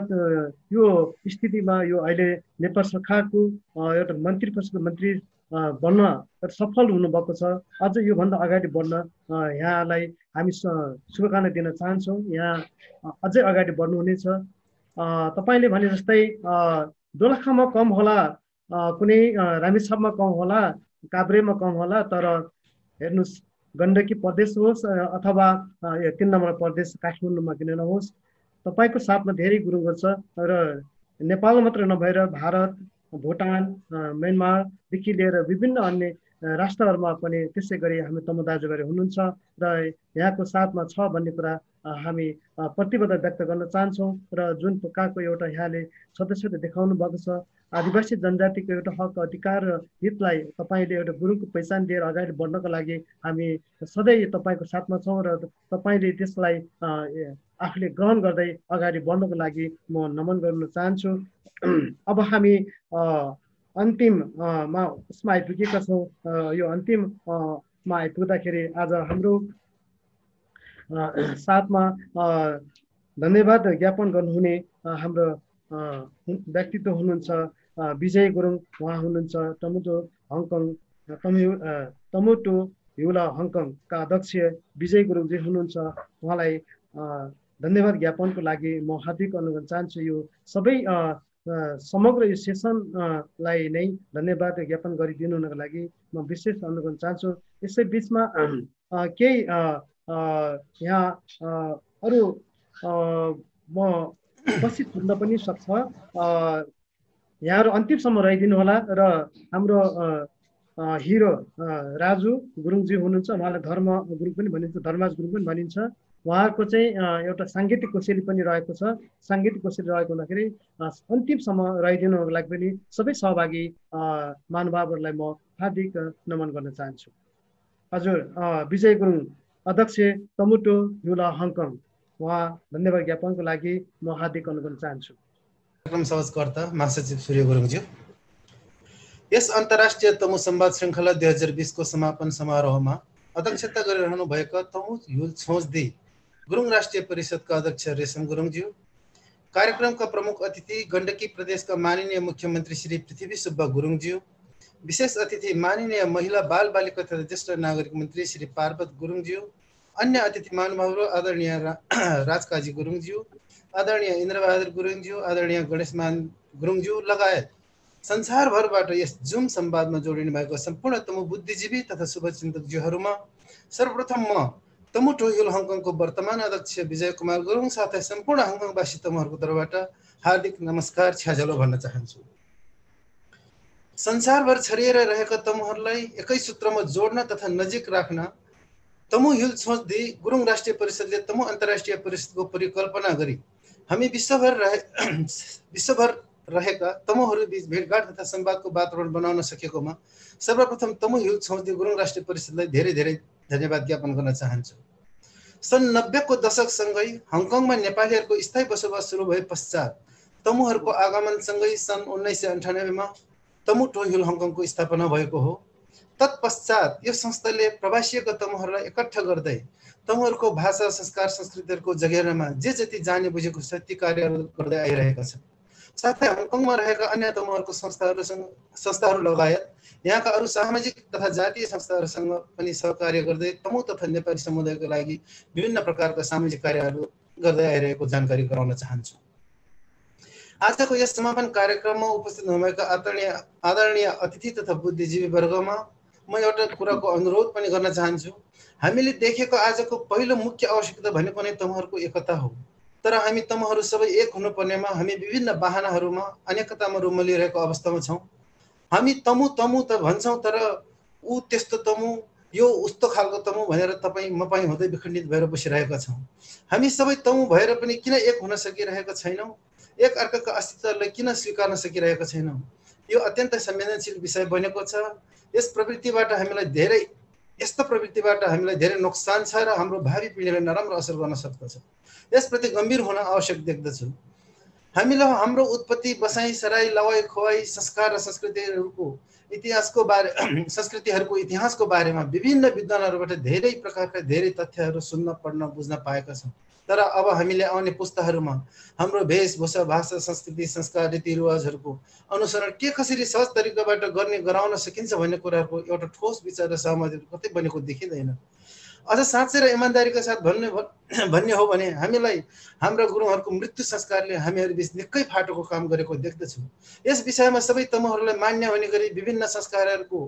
यो स्थितिमा यो अहिले नेपाल सरकारको एउटा मन्त्री परिषदको मन्त्री बन्न सफल हुनुभएको छ। अझ योभन्दा अगाडि बढ्न यहाँलाई हामी शुभकामना दिन चाहन्छौँ। यहाँ अझै अगाडि बढ्नुहुनेछ। तपाईँले भने जस्तै दोलखामा कम होला, कुनै रामेछापमा कम होला, काभ्रेमा कम होला, तर हेर्नुहोस् गण्डकी प्रदेश होस् अथवा 3 नम्बर प्रदेश काठमाडौँमा किन नहोस्, तपाईँको साथमा धेरै गुरुङहरू छ र नेपाल मात्र नभएर भारत, भुटान, म्यानमारदेखि लिएर विभिन्न अन्य राष्ट्रहरूमा पनि त्यसै गरी हामी तमु दाजुभाइहरू हुनुहुन्छ र यहाँको साथमा छ भन्ने कुरा हामी प्रतिबद्धता व्यक्त गर्न चाहन्छौँ। र जुन प्रकारको एउटा यहाँले सदस्यता देखाउनु भएको छ, आदिवासी जनजातिको एउटा हक अधिकार र हितलाई तपाईँले एउटा गुरुङको पहिचान दिएर अगाडि बढ्नको लागि हामी सधैँ तपाईँको साथमा छौँ र तपाईँले त्यसलाई आफूले ग्रहण गर्दै अगाडि बढ्नको लागि म नमन गर्न चाहन्छु। अब हामी अन्तिममा उसमा आइपुगेका छौँ। यो अन्तिममा आइपुग्दाखेरि आज हाम्रो साथमा धन्यवाद ज्ञापन गर्नुहुने हाम्रो व्यक्तित्व हुनुहुन्छ विजय गुरुङ। उहाँ हुनुहुन्छ टमुटो युला हङकङका अध्यक्ष विजय गुरुङजी हुनुहुन्छ। उहाँलाई धन्यवाद ज्ञापनको लागि म हार्दिक अनुरोध चाहन्छु। यो सबै समग्र यो सेसनलाई नै धन्यवाद ज्ञापन गरिदिनु हुनको लागि म विशेष अनुरोध चाहन्छु। यसै बिचमा केही यहाँ अरू म उपस्थित हुन पनि सक्छ। यहाँहरू अन्तिमसम्म रहिदिनु होला र हाम्रो हिरो राजु गुरुङजी हुनुहुन्छ। उहाँलाई धर्म गुरुङ पनि भनिन्छ, धर्मराज गुरुङ पनि भनिन्छ। उहाँहरूको चाहिँ एउटा साङ्गीतिक कोसेली पनि रहेको छ। साङ्गीतिक कोसेली रहेको हुँदाखेरि अन्तिमसम्म रहिदिनुको लागि पनि सबै सहभागी महानुभावहरूलाई म हार्दिक नमन गर्न चाहन्छु। हजुर विजय गुरुङ अध्यक्ष टमुटो युला हङकङ, उहाँ धन्यवाद ज्ञापनको लागि म हार्दिक अनुरोध गर्न चाहन्छु। कार्यक्रम सहजकर्ता महासचिव सूर्य गुरुङज्यू, यस अन्तर्राष्ट्रिय तमु संवाद श्रृङ्खला 2020 को समापन समारोहमा अध्यक्षता गरिरहनु भएका तमु युल छोजदी गुरुङ राष्ट्रिय परिषदका अध्यक्ष रेशम गुरुङज्यू, कार्यक्रमका प्रमुख अतिथि गण्डकी प्रदेशका माननीय मुख्यमन्त्री श्री पृथ्वी सुब्बा गुरुङज्यू, विशेष अतिथि माननीय महिला बाल बालिका तथा ज्येष्ठ नागरिक मन्त्री श्री पार्वत गुरुङज्यू, अन्य अतिथि महानुभावहरू आदरणीय राजकाजी गुरुङज्यू, आदरणीय इन्द्रबहादुर गुरुङज्यू, आदरणीय गणेशमान गुरुङज्यू लगायत संसारभरबाट यस जुम संवादमा जोडिनु भएको सम्पूर्ण तमु बुद्धिजीवी तथा शुभचिन्तकज्यूहरूमा सर्वप्रथम म तमु टोयुल हङकङको वर्तमान अध्यक्ष विजय कुमार गुरुङ साथै सम्पूर्ण हङकङवासी तमुहरूको तर्फबाट हार्दिक नमस्कार छ्याझलो भन्न चाहन्छु। संसारभर छरिएर रहेका तमुहरूलाई एकै सूत्रमा जोड्न तथा नजिक राख्न तमु हिल छोजदी गुरुङ राष्ट्रिय परिषदले तमु अन्तर्राष्ट्रिय परिषदको परिकल्पना गरी हामी विश्वभर रहेका तमुहरू बीच भेटघाट तथा संवादको वातावरण बनाउन सकेकोमा सर्वप्रथम तमु हिल छोजदी गुरुङ राष्ट्रिय परिषदलाई धेरै धेरै धन्यवाद ज्ञापन गर्न चाहन्छु। सन् 90 को दशकसँगै हङकङमा नेपालीहरूको स्थायी बसोबास सुरु भए पश्चात तमुहरूको आगमनसँगै सन् 1998 मा तमु टोयुल हङकङको स्थापना भएको हो। तत्पश्चात यो संस्थाले प्रवासीका तमुहरूलाई एकट्ठा गर्दै तमुहरूको भाषा संस्कार संस्कृतिहरूको जगेर्नामा जे जति जाने बुझेको छ ती कार्यहरू गर्दै आइरहेका छन्। साथै हङकङमा रहेका अन्य तमुहरूको संस्थाहरू लगायत यहाँका अरू सामाजिक तथा जातीय संस्थाहरूसँग पनि सहकार्य गर्दै तमु तथा नेपाली समुदायको लागि विभिन्न प्रकारका सामाजिक कार्यहरू गर्दै आइरहेको जानकारी गराउन चाहन्छु। आजको यस समापन कार्यक्रममा उपस्थित हुनुभएका आदरणीय अतिथि तथा बुद्धिजीवी वर्गमा म एउटा कुराको अनुरोध पनि गर्न चाहन्छु। हामीले देखेको आजको पहिलो मुख्य आवश्यकता भनेको नै तमुहरूको एकता हो। तर हामी तमुहरू सबै एक हुनुपर्नेमा हामी विभिन्न बाहनाहरूमा अनेकतामा रुमलिरहेको अवस्थामा छौँ। हामी तमु तमु त भन्छौँ तर ऊ त्यस्तो तमु यो उस्तो खालको तमु भनेर तपाईँ मपाई हुँदै विखण्डित भएर बसिरहेका छौँ। हामी सबै तमु भएर पनि किन एक हुन सकिरहेका छैनौँ? एक अर्काका अस्तित्वलाई किन स्वीकार्न सकिरहेका छैनौँ? यो अत्यन्त संवेदनशील विषय बनेको छ। यस्तो प्रवृत्तिबाट हामीलाई धेरै नोक्सान छ र हाम्रो भावी पिँढीलाई नराम्रो असर गर्न सक्दछ। यसप्रति गम्भीर हुन आवश्यक देख्दछु। हामीलाई हाम्रो उत्पत्ति बसाई सराई लवाई खुवाई संस्कार र संस्कृतिहरूको इतिहासको बारेमा विभिन्न विद्वानहरूबाट धेरै प्रकारका धेरै तथ्यहरू सुन्न पढ्न बुझ्न पाएका छौँ। तर अब हामीले आउने पुस्ताहरूमा हाम्रो वेशभूषा भाषा संस्कृति संस्कार रीतिरिवाजहरूको अनुसरण के कसरी सहज तरिकाबाट गराउन सकिन्छ भन्ने कुराहरूको एउटा ठोस विचार र सहमति कतै बनेको देखिँदैन। अझ साँच्चै र इमान्दारीका साथ भन्ने हो भने हामीलाई हाम्रा गुरुङहरूको मृत्यु संस्कारले हामीहरू बीच निकै फाटोको काम गरेको देख्दछु। यस विषयमा सबै तमुहरूलाई मान्य हुने गरी विभिन्न संस्कारहरूको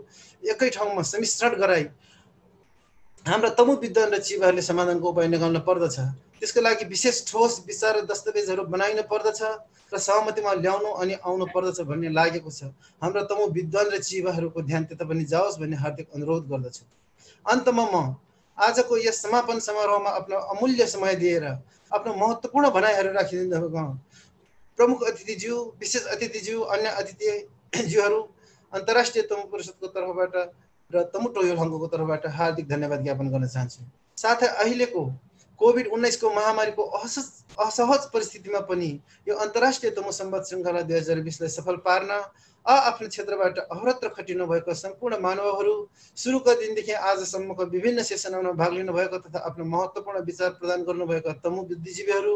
एकै ठाउँमा सम्मिश्रण गराई हाम्रा तमु विद्वान र चिबाहरूले समाधानको उपाय निकाल्न पर्दछ। त्यसको लागि विशेष ठोस विचार र दस्तावेजहरू बनाइन पर्दछ र सहमतिमा ल्याउनु अनि आउनु पर्दछ भन्ने लागेको छ। हाम्रा तमु विद्वान र चिबाहरूको ध्यान त्यता पनि जाओस् भन्ने हार्दिक अनुरोध गर्दछु। अन्तमा म आजको यस समापन समारोहमा आफ्नो अमूल्य समय दिएर आफ्नो महत्त्वपूर्ण भनाइहरू राखिदिनु भएको प्रमुख अतिथिज्यू, विशेष अतिथिज्यू, अन्य अतिथिज्यूहरू, अन्तर्राष्ट्रिय तमु परिषदको तर्फबाट र तमु टोयुल हङकङको तर्फबाट हार्दिक धन्यवाद ज्ञापन गर्न चाहन्छु। साथै अहिलेको कोभिड-19 को महामारीको असहज परिस्थितिमा पनि यो अन्तर्राष्ट्रिय तमु संवाद श्रृङ्खला 2020 लाई सफल पार्न आफ्नो क्षेत्रबाट अहोरात्र खटिनु भएको सम्पूर्ण मानवहरू सुरुको दिनदेखि आजसम्मको विभिन्न सेसनहरूमा भाग लिनु भएको तथा आफ्नो महत्त्वपूर्ण विचार प्रदान गर्नुभएका तमु बुद्धिजीवीहरू,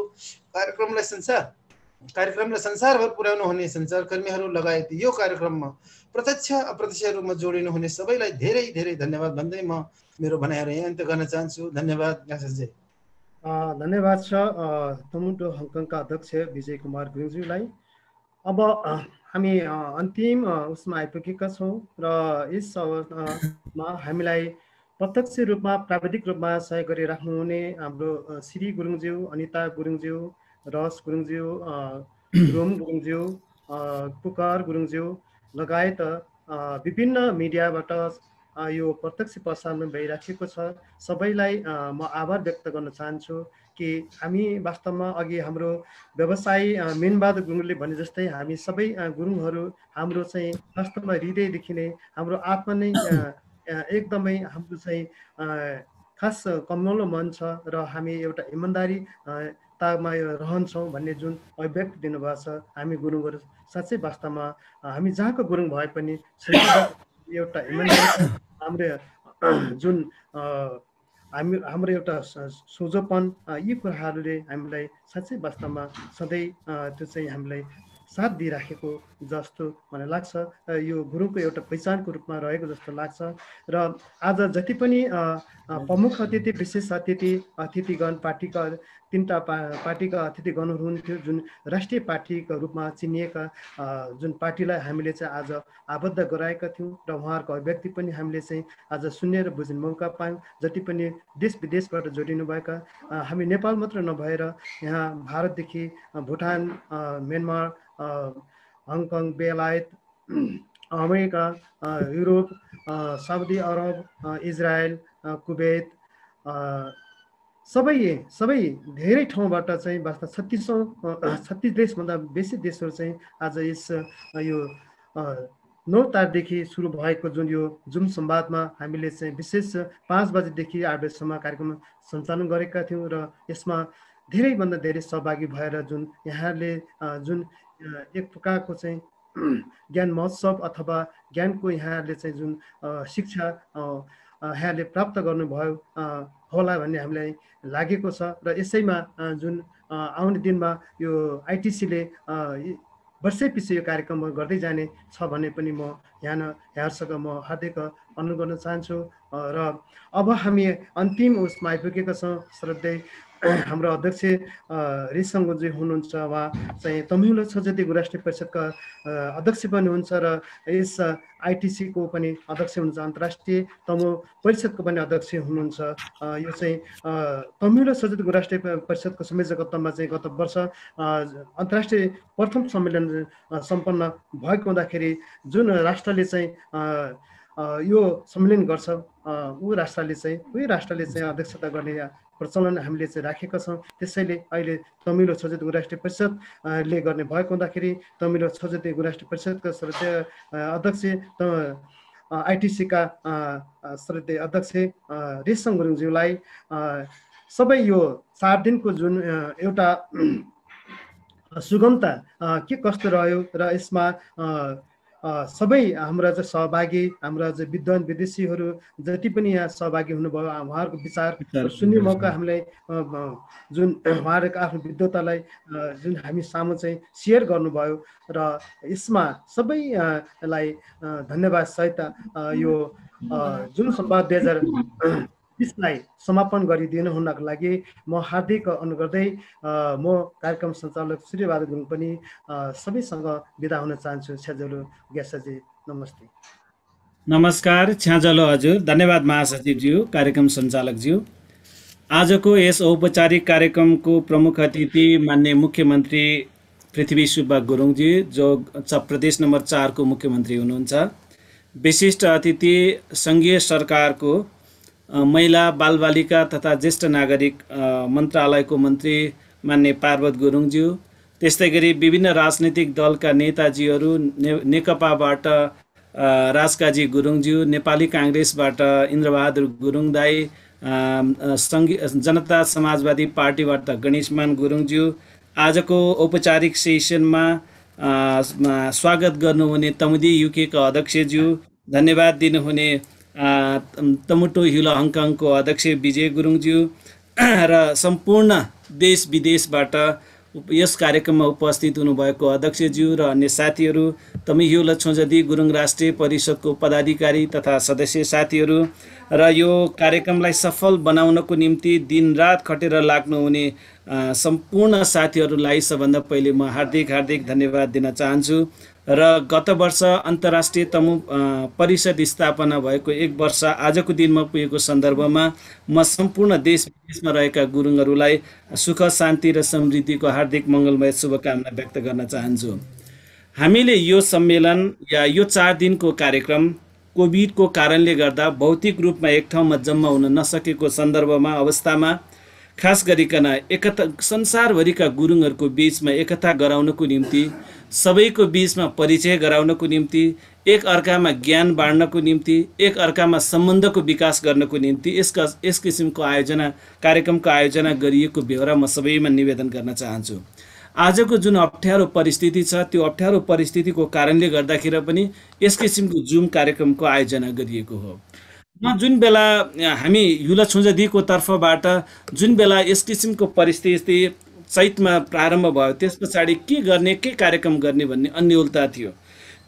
कार्यक्रमलाई संसारभर पुर्याउनु हुने सञ्चारकर्मीहरू लगायत यो कार्यक्रममा प्रत्यक्ष अप्रत्यक्ष रूपमा जोडिनु हुने सबैलाई धेरै धेरै धन्यवाद भन्दै म मेरो भनाइहरू यहाँ अन्त्य गर्न चाहन्छु। धन्यवाद। धन्यवाद छ तमु टोयुल हङकङका अध्यक्ष विजय कुमार गुरुङज्यूलाई। अब हामी अन्तिम उसमा आइपुगेका छौँ र यस अवसरमा हामीलाई प्रत्यक्ष रूपमा प्राविधिक रूपमा सहयोग गरिराख्नुहुने हाम्रो श्री गुरुङज्यू, अनिता गुरुङज्यू, रस गुरुङज्यू, रोम गुरुङज्यू, पुकार गुरुङज्यू लगायत विभिन्न मिडियाबाट यो प्रत्यक्ष प्रसारण भइराखेको छ। सबैलाई म आभार व्यक्त गर्न चाहन्छु कि हामी वास्तवमा अघि हाम्रो व्यवसायी मिनबहादुर गुरुङले भने जस्तै हामी सबै गुरुङहरू हाम्रो चाहिँ वास्तवमा हृदयदेखि नै हाम्रो आत्मा नै एकदमै हाम्रो चाहिँ खास कमलो मन छ र हामी एउटा इमान्दारी सत्तामा रहन्छौँ भन्ने जुन अभिव्यक्ति दिनुभएको छ, हामी गुरुङहरू साँच्चै वास्तवमा हामी जहाँको गुरुङ भए पनि एउटा इमान्दारी हाम्रो जुन हाम्रो एउटा सोझोपन यी कुराहरूले हामीलाई साँच्चै वास्तवमा सधैँ त्यो चाहिँ हामीलाई साथ दिइराखेको जस्तो मलाई लाग्छ। यो गुरुङको एउटा पहिचानको रूपमा रहेको जस्तो लाग्छ। र आज जति पनि प्रमुख अतिथि, विशेष अतिथि, अतिथिगण, पार्टीका तीनटा पार्टीका अतिथिगणहरू हुन्थ्यो, जुन राष्ट्रिय पार्टीको रूपमा चिनिएका जुन पार्टीलाई हामीले चाहिँ आज आबद्ध गराएका थियौँ र उहाँहरूको अभिव्यक्ति पनि हामीले चाहिँ आज सुन्ने र बुझ्ने मौका पायौँ। जति पनि देश विदेशबाट जोडिनुभएका, हामी नेपाल मात्र नभएर यहाँ भारतदेखि भुटान, म्यानमार, हङकङ, बेलायत, America, Europe, Saudi Arab, Israel, Kuwait, सबै धेरै ठाउँबाट चाहिँ वास्तव 36 देशभन्दा बेसी देशहरू चाहिँ आज यस यो 9 तारिकदेखि सुरु भएको जुन यो जुम संवादमा हामीले चाहिँ विशेष 5 बजेदेखि 8 बजेसम्म कार्यक्रम सञ्चालन गरेका थियौँ र यसमा धेरैभन्दा धेरै सहभागी भएर जुन यहाँले जुन एक प्रकारको चाहिँ ज्ञान महोत्सव अथवा ज्ञानको यहाँले चाहिँ जुन शिक्षा यहाँले प्राप्त गर्नुभयो होला भन्ने हामीलाई लागेको छ। र यसैमा जुन आउने दिनमा यो आइटिसीले वर्षैपछि यो कार्यक्रम गर्दै जाने छ भने पनि म यहाँसँग म हार्दिक अनुरोध गर्न चाहन्छु। र अब हामी अन्तिम उसमा आइपुगेका छौँ। श्रद्धेय हाम्रो अध्यक्ष रिसङ्गोजी हुनुहुन्छ, उहाँ चाहिँ तमिलनाडु छजती राष्ट्रिय परिषदका अध्यक्ष पनि हुनुहुन्छ र यस आइटिसीको पनि अध्यक्ष हुनुहुन्छ, अन्तर्राष्ट्रिय तमु परिषदको पनि अध्यक्ष हुनुहुन्छ। यो चाहिँ तमिलनाडु छजती राष्ट्रिय परिषदको संयोजकत्वमा चाहिँ गत वर्ष अन्तर्राष्ट्रिय प्रथम सम्मेलन सम्पन्न भएको हुँदाखेरि जुन राष्ट्रले चाहिँ यो सम्मेलन गर्छ उही राष्ट्रले चाहिँ अध्यक्षता गर्ने प्रचलन हामीले चाहिँ राखेका छौँ। त्यसैले अहिले तमिलनाडु छजती राष्ट्रिय परिषदले गर्ने भएको हुँदाखेरि तमिलनाडु छजती राष्ट्रिय परिषदका श्रद्धेय अध्यक्ष आइटिसीका श्रद्धेय अध्यक्ष रिसङ गुरुङज्यूलाई सबै यो 4 दिनको जुन एउटा सुगमता के कस्तो रह्यो र यसमा सबै हाम्रा चाहिँ सहभागी, हाम्रा चाहिँ विद्वान विदेशीहरू जति पनि यहाँ सहभागी हुनुभयो, उहाँहरूको विचार सुन्ने मौका हामीलाई जुन उहाँहरूको आफ्नो विद्वतालाई जुन हामी सामु चाहिँ सेयर गर्नुभयो र यसमा सबैलाई धन्यवाद सहित यो जुन संवाद 2020लाई समापन गरिदिनु हुनको लागि म हार्दिक अनुरोध गर्दै म कार्यक्रम सञ्चालक सूर्यबहादुर गुरुङ पनि सबैसँग बिदा हुन चाहन्छु। छ्याजलो ग्यासाजी नमस्ते। नमस्कार छ्याजलो हजुर, धन्यवाद महासचिवज्यू, कार्यक्रम सञ्चालकज्यू। आजको यस औपचारिक कार्यक्रमको प्रमुख अतिथि माननीय मुख्यमन्त्री पृथ्वी सुब्बा गुरुङजी, जो प्रदेश नम्बर 4 को मुख्यमन्त्री हुनुहुन्छ। विशिष्ट अतिथि सङ्घीय सरकारको महिला, बालबालिका तथा ज्येष्ठ नागरिक मन्त्रालयको मन्त्री माननीय पार्वत गुरुङज्यू, त्यस्तै गरी विभिन्न राजनीतिक दलका नेताजीहरू, नेकपाबाट राजकाजी गुरुङज्यू, नेपाली काङ्ग्रेसबाट इन्द्रबहादुर गुरुङ दाई, जनता समाजवादी पार्टीबाट गणेशमान गुरुङज्यू, आजको औपचारिक सेसनमा स्वागत गर्नुहुने तमुदी युके का अध्यक्षज्यू, धन्यवाद दिनुहुने तमुटो हिल हङकङको अध्यक्ष विजय गुरुङज्यू र सम्पूर्ण देश विदेशबाट यस कार्यक्रममा उपस्थित हुनुभएको अध्यक्षज्यू र अन्य साथीहरू, तमिहिउल छोजदी गुरुङ राष्ट्रिय परिषदको पदाधिकारी तथा सदस्य साथीहरू र यो कार्यक्रमलाई सफल बनाउनको निम्ति दिनरात खटेर लाग्नुहुने सम्पूर्ण साथीहरूलाई सबभन्दा पहिले म हार्दिक धन्यवाद दिन चाहन्छु। र गत वर्ष अन्तर्राष्ट्रिय तमु परिषद स्थापना भएको 1 वर्ष आजको दिनमा पुगेको सन्दर्भमा म सम्पूर्ण देश विदेशमा रहेका गुरुङहरूलाई सुख, शान्ति र समृद्धिको हार्दिक मङ्गलमय शुभकामना व्यक्त गर्न चाहन्छु। हामीले यो सम्मेलन या यो 4 दिनको कार्यक्रम कोभिडको कारणले गर्दा भौतिक रूपमा एक ठाउँमा जम्मा हुन नसकेको अवस्थामा खास गरिकन एकता संसारभरिका गुरुङहरूको बिचमा एकता गराउनको निम्ति, सबैको बिचमा परिचय गराउनको निम्ति, एक अर्कामा ज्ञान बाँड्नको निम्ति, एक अर्कामा सम्बन्धको विकास गर्नको निम्ति यस किसिमको कार्यक्रमको आयोजना गरिएको बेहोरा म सबैमा निवेदन गर्न चाहन्छु। आजको जुन अप्ठ्यारो परिस्थिति छ त्यो अप्ठ्यारो परिस्थितिको कारणले गर्दाखेरि पनि यस किसिमको जुम कार्यक्रमको आयोजना गरिएको हो। म जुन बेला हामी युला छुञ्जादीको तर्फबाट जुन बेला यस किसिमको परिस्थिति चैतमा प्रारम्भ भयो त्यस पछाडि के गर्ने, के कार्यक्रम गर्ने भन्ने अन्योलता थियो।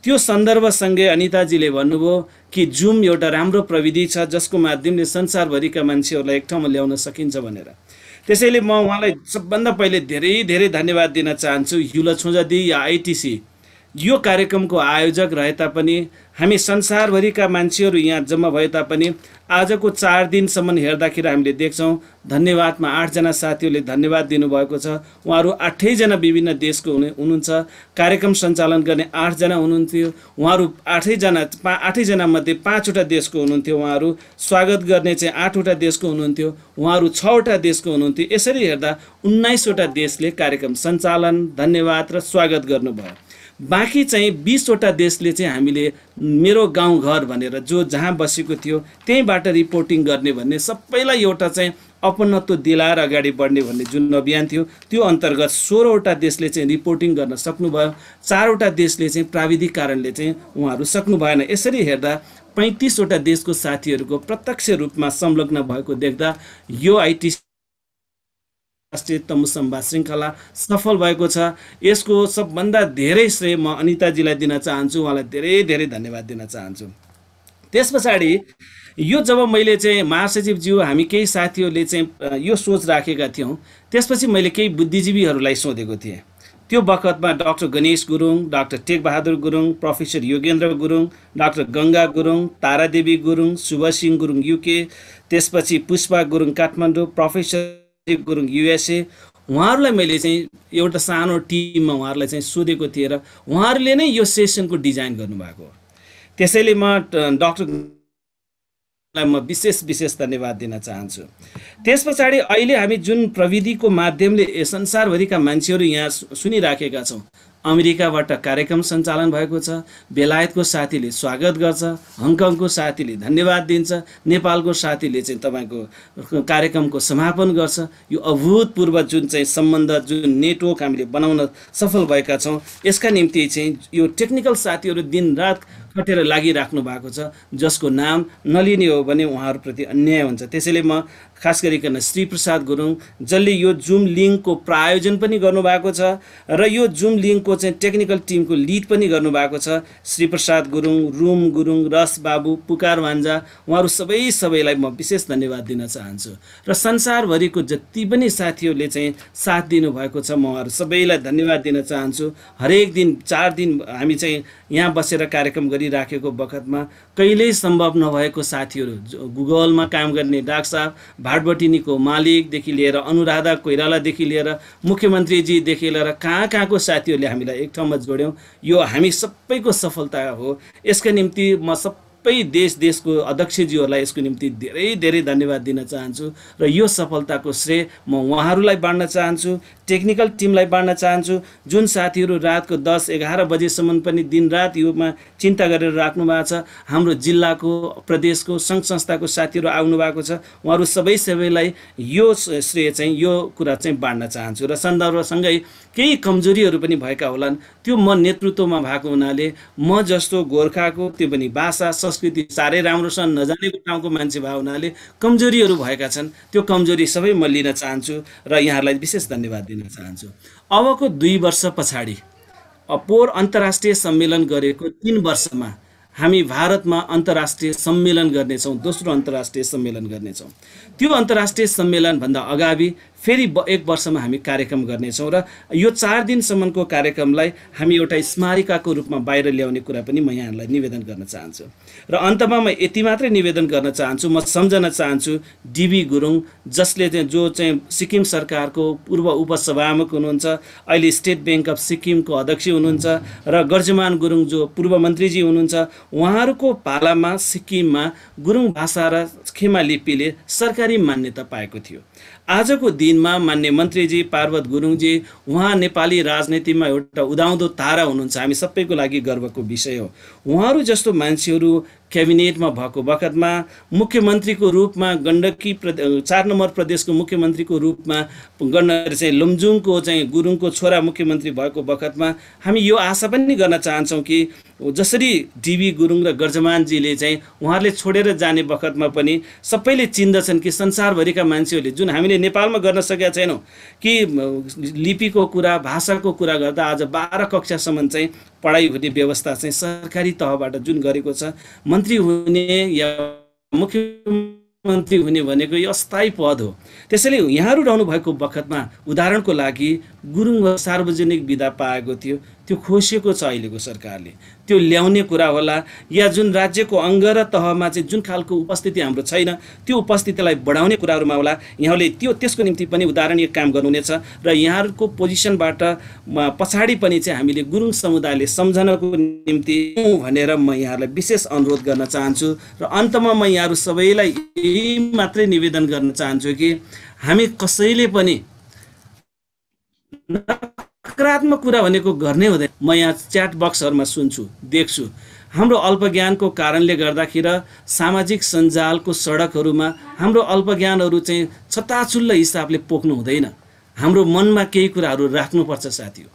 त्यो सन्दर्भसँगै अनिताजीले भन्नुभयो कि जुम एउटा राम्रो प्रविधि छ जसको माध्यमले संसारभरिका मान्छेहरूलाई एक ठाउँमा ल्याउन सकिन्छ भनेर। त्यसैले म उहाँलाई सबभन्दा पहिले धेरै धेरै धन्यवाद दिन चाहन्छु। युला छुञ्जादी या आइटिसी यो कार्यक्रमको आयोजक रहे तापनि हामी संसारभरिका मान्छेहरू यहाँ जम्मा भए तापनि आजको 4 दिनसम्म हेर्दाखेरि हामीले देख्छौँ धन्यवादमा 8 जना साथीहरूले धन्यवाद दिनुभएको छ। उहाँहरू 8 जना विभिन्न देशको हुनुहुन्छ। कार्यक्रम सञ्चालन गर्ने 8 जना हुनुहुन्थ्यो। उहाँहरू 8 जना मध्ये 5 वटा देशको हुनुहुन्थ्यो। उहाँहरू स्वागत गर्ने चाहिँ 8 वटा देशको हुनुहुन्थ्यो। उहाँहरू 6 वटा देशको हुनुहुन्थ्यो। यसरी हेर्दा 19 वटा देशले कार्यक्रम सञ्चालन, धन्यवाद र स्वागत गर्नुभयो। बाँकी चाहिँ 20 वटा देशले चाहिँ हामीले मेरो गाउँ घर भनेर जहाँ बसेको थियो त्यहीँबाट रिपोर्टिङ गर्ने भन्ने सबैलाई एउटा चाहिँ अपनत्व दिलाएर अगाडि बढ्ने भन्ने जुन अभियान थियो त्यो अन्तर्गत 16 वटा देशले चाहिँ रिपोर्टिङ गर्न सक्नुभयो। 4 वटा देशले चाहिँ प्राविधिक कारणले चाहिँ उहाँहरू सक्नु भएन। यसरी हेर्दा 35 वटा देशको साथीहरूको प्रत्यक्ष रूपमा संलग्न भएको देख्दा यो आइटिसी राष्ट्रिय तमु संवाद श्रृङ्खला सफल भएको छ। यसको सबभन्दा धेरै श्रेय म अनिताजीलाई दिन चाहन्छु। उहाँलाई धेरै धेरै धन्यवाद दिन चाहन्छु। त्यस पछाडि यो जब मैले चाहिँ महासचिवज्यू हामी केही साथीहरूले चाहिँ यो सोच राखेका थियौँ त्यसपछि मैले केही बुद्धिजीवीहरूलाई सोधेको थिएँ। त्यो बखतमा doctor Ganesh Gurung, doctor Tekbahadur Gurung, professor Yogendra Gurung, doctor Ganga Gurung, Taradevi Gurung, Shubhsingh Gurung UK, त्यसपछि पुष्पा गुरुङ काठमाडौँ, प्रोफेसर गुरुङ युएसए, उहाँहरूलाई मैले चाहिँ एउटा सानो टिममा उहाँहरूलाई चाहिँ सोधेको थिएँ र उहाँहरूले नै यो सेसनको डिजाइन गर्नुभएको हो। त्यसैले म डाक्टरलाई म विशेष धन्यवाद दिन चाहन्छु। त्यस पछाडि अहिले हामी जुन प्रविधिको माध्यमले संसारभरिका मान्छेहरू यहाँ सुनिराखेका छौँ। अमेरिकाबाट कार्यक्रम सञ्चालन भएको छ, बेलायतको साथीले स्वागत गर्छ, हङकङको साथीले धन्यवाद दिन्छ, नेपालको साथीले चाहिँ तपाईँको कार्यक्रमको समापन गर्छ। यो अभूतपूर्व जुन चाहिँ सम्बन्ध, जुन नेटवर्क हामीले बनाउन सफल भएका छौँ यसका निम्ति चाहिँ यो टेक्निकल साथीहरू दिनरात खटेर लागिराख्नु भएको छ, जसको नाम नलिने हो भने उहाँहरूप्रति अन्याय हुन्छ। त्यसैले म खास गरिकन श्री प्रसाद गुरुङ जसले यो जुम लिङ्कको प्रायोजन पनि गर्नुभएको छ र यो जुम लिङ्कको चाहिँ टेक्निकल टिमको लिड पनि गर्नुभएको छ। श्री प्रसाद गुरुङ, रुम गुरुङ, रस बाबु, पुकार भान्जा, उहाँहरू सबैलाई म विशेष धन्यवाद दिन चाहन्छु। र संसारभरिको जति पनि साथीहरूले चाहिँ साथ दिनुभएको छ म उहाँहरू सबैलाई धन्यवाद दिन चाहन्छु। हरेक दिन 4 दिन हामी चाहिँ यहाँ बसेर कार्यक्रम गरिराखेको बखतमा कहिल्यै सम्भव नभएको साथीहरू, गुगलमा काम गर्ने डाक्टर साहब, भाटबटिनीको मालिकदेखि लिएर अनुराधा कोइरालादेखि लिएर मुख्यमन्त्रीजीदेखि लिएर कहाँको साथीहरूले हामीलाई एक ठाउँमा जोड्यौँ। यो हामी सबैको सफलता हो। यसका निम्ति म सबै देशको अध्यक्षज्यूहरूलाई यसको निम्ति धेरै धेरै धन्यवाद दिन चाहन्छु र यो सफलताको श्रेय म उहाँहरूलाई बाँड्न चाहन्छु, टेक्निकल टिमलाई बाँड्न चाहन्छु। जुन साथीहरू रातको 10-11 बजेसम्म पनि दिनरात योमा चिन्ता गरेर राख्नु भएको छ, हाम्रो जिल्लाको, प्रदेशको, सङ्घ संस्थाको साथीहरू आउनु भएको छ, उहाँहरू सबैलाई यो श्रेय चाहिँ यो कुरा चाहिँ बाँड्न चाहन्छु। र सन्दर्भसँगै केही कमजोरीहरू पनि भएका होलान्, त्यो म नेतृत्वमा भएको हुनाले म जस्तो गोर्खाको त्यो पनि भाषा संस्कृति साह्रै राम्रोसँग नजानेको ठाउँको मान्छे भएको हुनाले कमजोरीहरू भएका छन्। त्यो कमजोरी सबै म लिन चाहन्छु र यहाँहरूलाई विशेष धन्यवाद दिन चाहन्छु। अबको 2 वर्ष पछाडि पोहोर अन्तर्राष्ट्रिय सम्मेलन गरेको 3 वर्षमा हामी भारतमा अन्तर्राष्ट्रिय सम्मेलन गर्नेछौँ, दोस्रो अन्तर्राष्ट्रिय सम्मेलन गर्नेछौँ। त्यो अन्तर्राष्ट्रिय सम्मेलनभन्दा अगाडि फेरि 1 वर्षमा हामी कार्यक्रम गर्नेछौँ र यो 4 दिनसम्मको कार्यक्रमलाई हामी एउटा स्मारिकाको रूपमा बाहिर ल्याउने कुरा पनि म यहाँहरूलाई निवेदन गर्न चाहन्छु। र अन्तमा म यति मात्रै निवेदन गर्न चाहन्छु, म सम्झन चाहन्छु डीबी गुरुङ, जसले जो सिक्किम सरकारको पूर्व उपसभामुख हुनुहुन्छ, अहिले स्टेट ब्याङ्क अफ सिक्किमको अध्यक्ष हुनुहुन्छ, र गर्जमान गुरुङ जो पूर्व मन्त्रीजी हुनुहुन्छ। उहाँहरूको पालामा सिक्किममा गुरुङ भाषा र खेमा लिपिले सरकारी मान्यता पाएको थियो। आजको दिनमा मान्य मन्त्रीजी पार्वत गुरुङजी, उहाँ नेपाली राजनीतिमा एउटा उदाउँदो तारा हुनुहुन्छ, हामी सबैको लागि गर्वको विषय हो। उहाँहरू जस्तो मान्छेहरू क्याबिनेटमा भएको बखतमा मुख्यमन्त्रीको रूपमा गण्डकी 4 नम्बर प्रदेशको मुख्यमन्त्रीको रूपमा लुम्जुङको गुरुङको छोरा मुख्यमन्त्री भएको बखतमा हामी यो आशा पनि गर्न चाहन्छौँ कि जसरी डीबी गुरुङ र गर्जमानजीले उहाँहरूले छोडेर जाने बखतमा पनि सबैले चिन्दछन् कि संसारभरिका मान्छेहरूले जुन हामीले नेपालमा गर्न सकेका छैनौँ कि लिपिको कुरा, भाषाको कुरा गर्दा आज 12 कक्षासम्म पढाइ हुने व्यवस्था सरकारी तहबाट जुन गरेको छ। मन्त्री हुने या मुख्यमन्त्री हुने भनेको यो अस्थायी पद हो। त्यसैले यहाँहरू रहनु भएको बखतमा उदाहरणको लागि गुरुङ सार्वजनिक विदा पाएको थियो, त्यो खोसिएको छ अहिलेको सरकारले, त्यो ल्याउने कुरा होला। या जुन राज्यको अङ्ग र तहमा जुन खालको उपस्थिति हाम्रो छैन, त्यो उपस्थितिलाई बढाउने कुराहरूमा होला। यहाँले त्यसको निम्ति पनि उदाहरणीय काम गर्नुहुनेछ र यहाँहरूको पोजिसनबाट पछाडि पनि हामीले गुरुङ समुदायले सम्झनको निम्ति भनेर म यहाँहरूलाई विशेष अनुरोध गर्न चाहन्छु। र अन्तमा म यहाँहरू सबैलाई यही मात्रै निवेदन गर्न चाहन्छु कि हामी कसैले पनि नकारात्मक कुरा भनेको गर्नै हुँदैन। म यहाँ च्याट बक्सहरूमा सुन्छु, देख्छु, हाम्रो अल्पज्ञानको कारणले गर्दाखेरि सामाजिक सञ्जालको सडकहरूमा हाम्रो अल्पज्ञानहरू छताछुल्ल हिसाबले पोख्नु हुँदैन। हाम्रो मनमा केही कुराहरू राख्नुपर्छ साथी हो।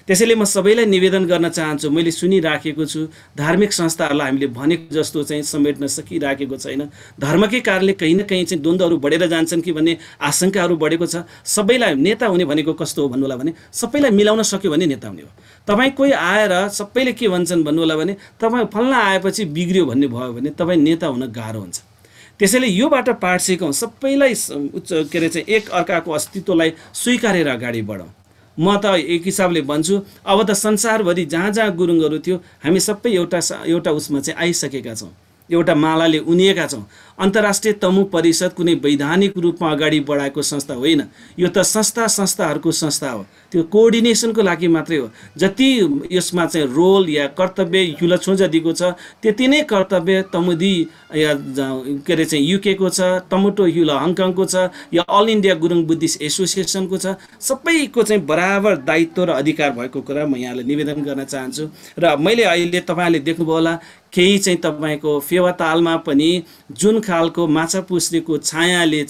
त्यसैले म सबैलाई निवेदन गर्न चाहन्छु, मैले सुनिराखेको छु धार्मिक संस्थाहरूलाई हामीले भनेको जस्तो समेट्न सकिराखेको छैन। धर्मकै कारणले कहीँ न कहीँ द्वन्द्वहरू बढेर जान्छन् कि भन्ने आशंकाहरू बढेको छ। सबैलाई नेता हुने भनेको कस्तो हो भन्नु होला भने सबैलाई मिलाउन सक्यो भने नेता हुने हो। तपाईँ कोही आएर सबैले के भन्छन् भन्नु होला भने तपाईँ फल्ना आएपछि बिग्रियो भन्ने भयो भने तपाईँ नेता हुन गाह्रो हुन्छ। त्यसैले योबाट पाठ सिकौँ, सबैलाई एक अर्काको अस्तित्वलाई स्वीकारेर अगाडि बढौँ। म त एक हिसाबले भन्छु अब त संसारभरि जहाँ जहाँ गुरुङहरू थियो हामी सबै एउटा उसमा आइसकेका छौँ, एउटा मालाले उनिएका छौँ। अन्तर्राष्ट्रिय तमु परिषद कुनै वैधानिक रूपमा अगाडि बढाएको संस्था होइन, यो त संस्थाहरूको संस्था हो। त्यो कोअर्डिनेसनको लागि मात्रै हो। जति यसमा रोल या कर्तव्य युलछोज दिएको छ त्यति नै कर्तव्य तमुदी या युकेको छ, तमुटो युल हङकङको छ, या अल इन्डिया गुरुङ बुद्धिस्ट एसोसिएसनको छ। सबैको बराबर दायित्व र अधिकार भएको कुरा म यहाँलाई निवेदन गर्न चाहन्छु। र मैले अहिले तपाईँले देख्नुभयो होला केही तपाईँको फेवातालमा पनि जुन खालको माछा पुछ्रेको छायाले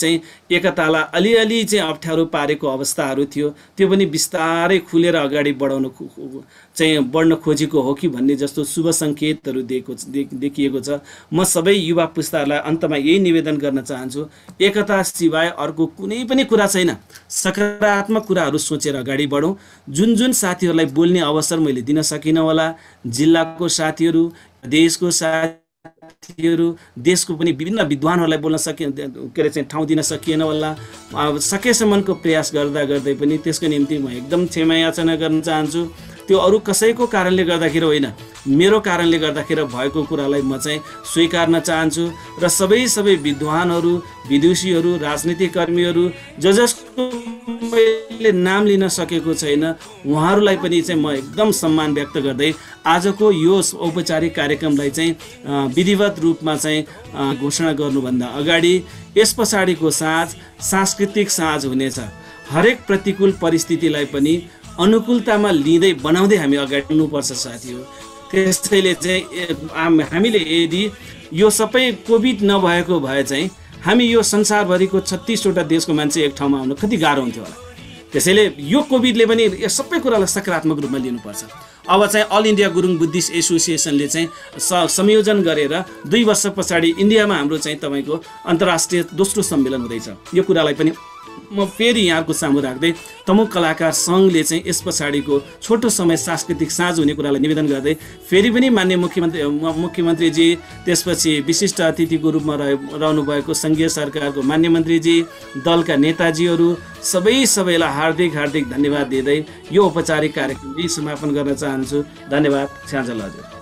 एकतालाई अलिअलि अप्ठ्यारो पारेको अवस्थाहरू थियो, त्यो पनि बिस्तारै खुलेर अगाडि बढ्न खोजेको हो कि भन्ने जस्तो शुभ सङ्केतहरू देखिएको छ। म सबै युवा पुस्ताहरूलाई अन्तमा यही निवेदन गर्न चाहन्छु, एकता सिवाय अर्को कुनै पनि कुरा छैन। सकारात्मक कुराहरू सोचेर अगाडि बढौँ। जुन साथीहरूलाई बोल्ने अवसर मैले दिन सकिनँ होला, जिल्लाको साथीहरू, देशको साथीहरू, देशको पनि विभिन्न विद्वानहरूलाई बोल्न ठाउँ दिन सकिएन होला। सकेसम्मको प्रयास गर्दै पनि त्यसको निम्ति म एकदम क्षमा याचना गर्न चाहन्छु। त्यो अरू कसैको कारणले गर्दाखेरि होइन, मेरो कारणले गर्दाखेरि भएको कुरालाई म स्वीकार्न चाहन्छु। र सबै विद्वानहरू, विदुषीहरू, राजनीतिक कर्मीहरू जसको मैले नाम लिन सकेको छैन उहाँहरूलाई पनि म एकदम सम्मान व्यक्त गर्दै आजको यो औपचारिक कार्यक्रमलाई विधिवत रूपमा घोषणा गर्नुभन्दा अगाडि यस पछाडिको साँझ सांस्कृतिक साँझ हुनेछ। हरेक प्रतिकूल परिस्थितिलाई पनि अनुकूलतामा लिँदै बनाउँदै हामी अगाडि बढ्नुपर्छ साथी हो। त्यसैले हामीले यदि यो सबै कोभिड नभएको भए हामी यो संसारभरिको 36वटा देशको मान्छे एक ठाउँमा आउन कति गाह्रो हुन्थ्यो होला। त्यसैले यो कोभिडले पनि यो सबै कुरालाई सकारात्मक रूपमा लिनुपर्छ। अब अल इन्डिया गुरुङ बुद्धिस्ट एसोसिएसनले संयोजन गरेर 2 वर्ष पछाडि इन्डियामा हाम्रो तपाईँको अन्तर्राष्ट्रिय दोस्रो सम्मेलन हुँदैछ। यो कुरालाई पनि म फेरि यहाँको सामु राख्दै तमु कलाकार सङ्घले चाहिँ यस पछाडिको छोटो समय सांस्कृतिक साँझ हुने कुरालाई निवेदन गर्दै फेरि पनि मान्य मुख्यमन्त्रीजी, त्यसपछि विशिष्ट अतिथिको रूपमा रहनुभएको सङ्घीय सरकारको मान्य मन्त्रीजी, दलका नेताजीहरू सबैलाई हार्दिक हार्दिक धन्यवाद दिँदै यो औपचारिक कार्यक्रम समापन गर्न चाहन्छु। धन्यवाद। स्याञ्जल हजुर।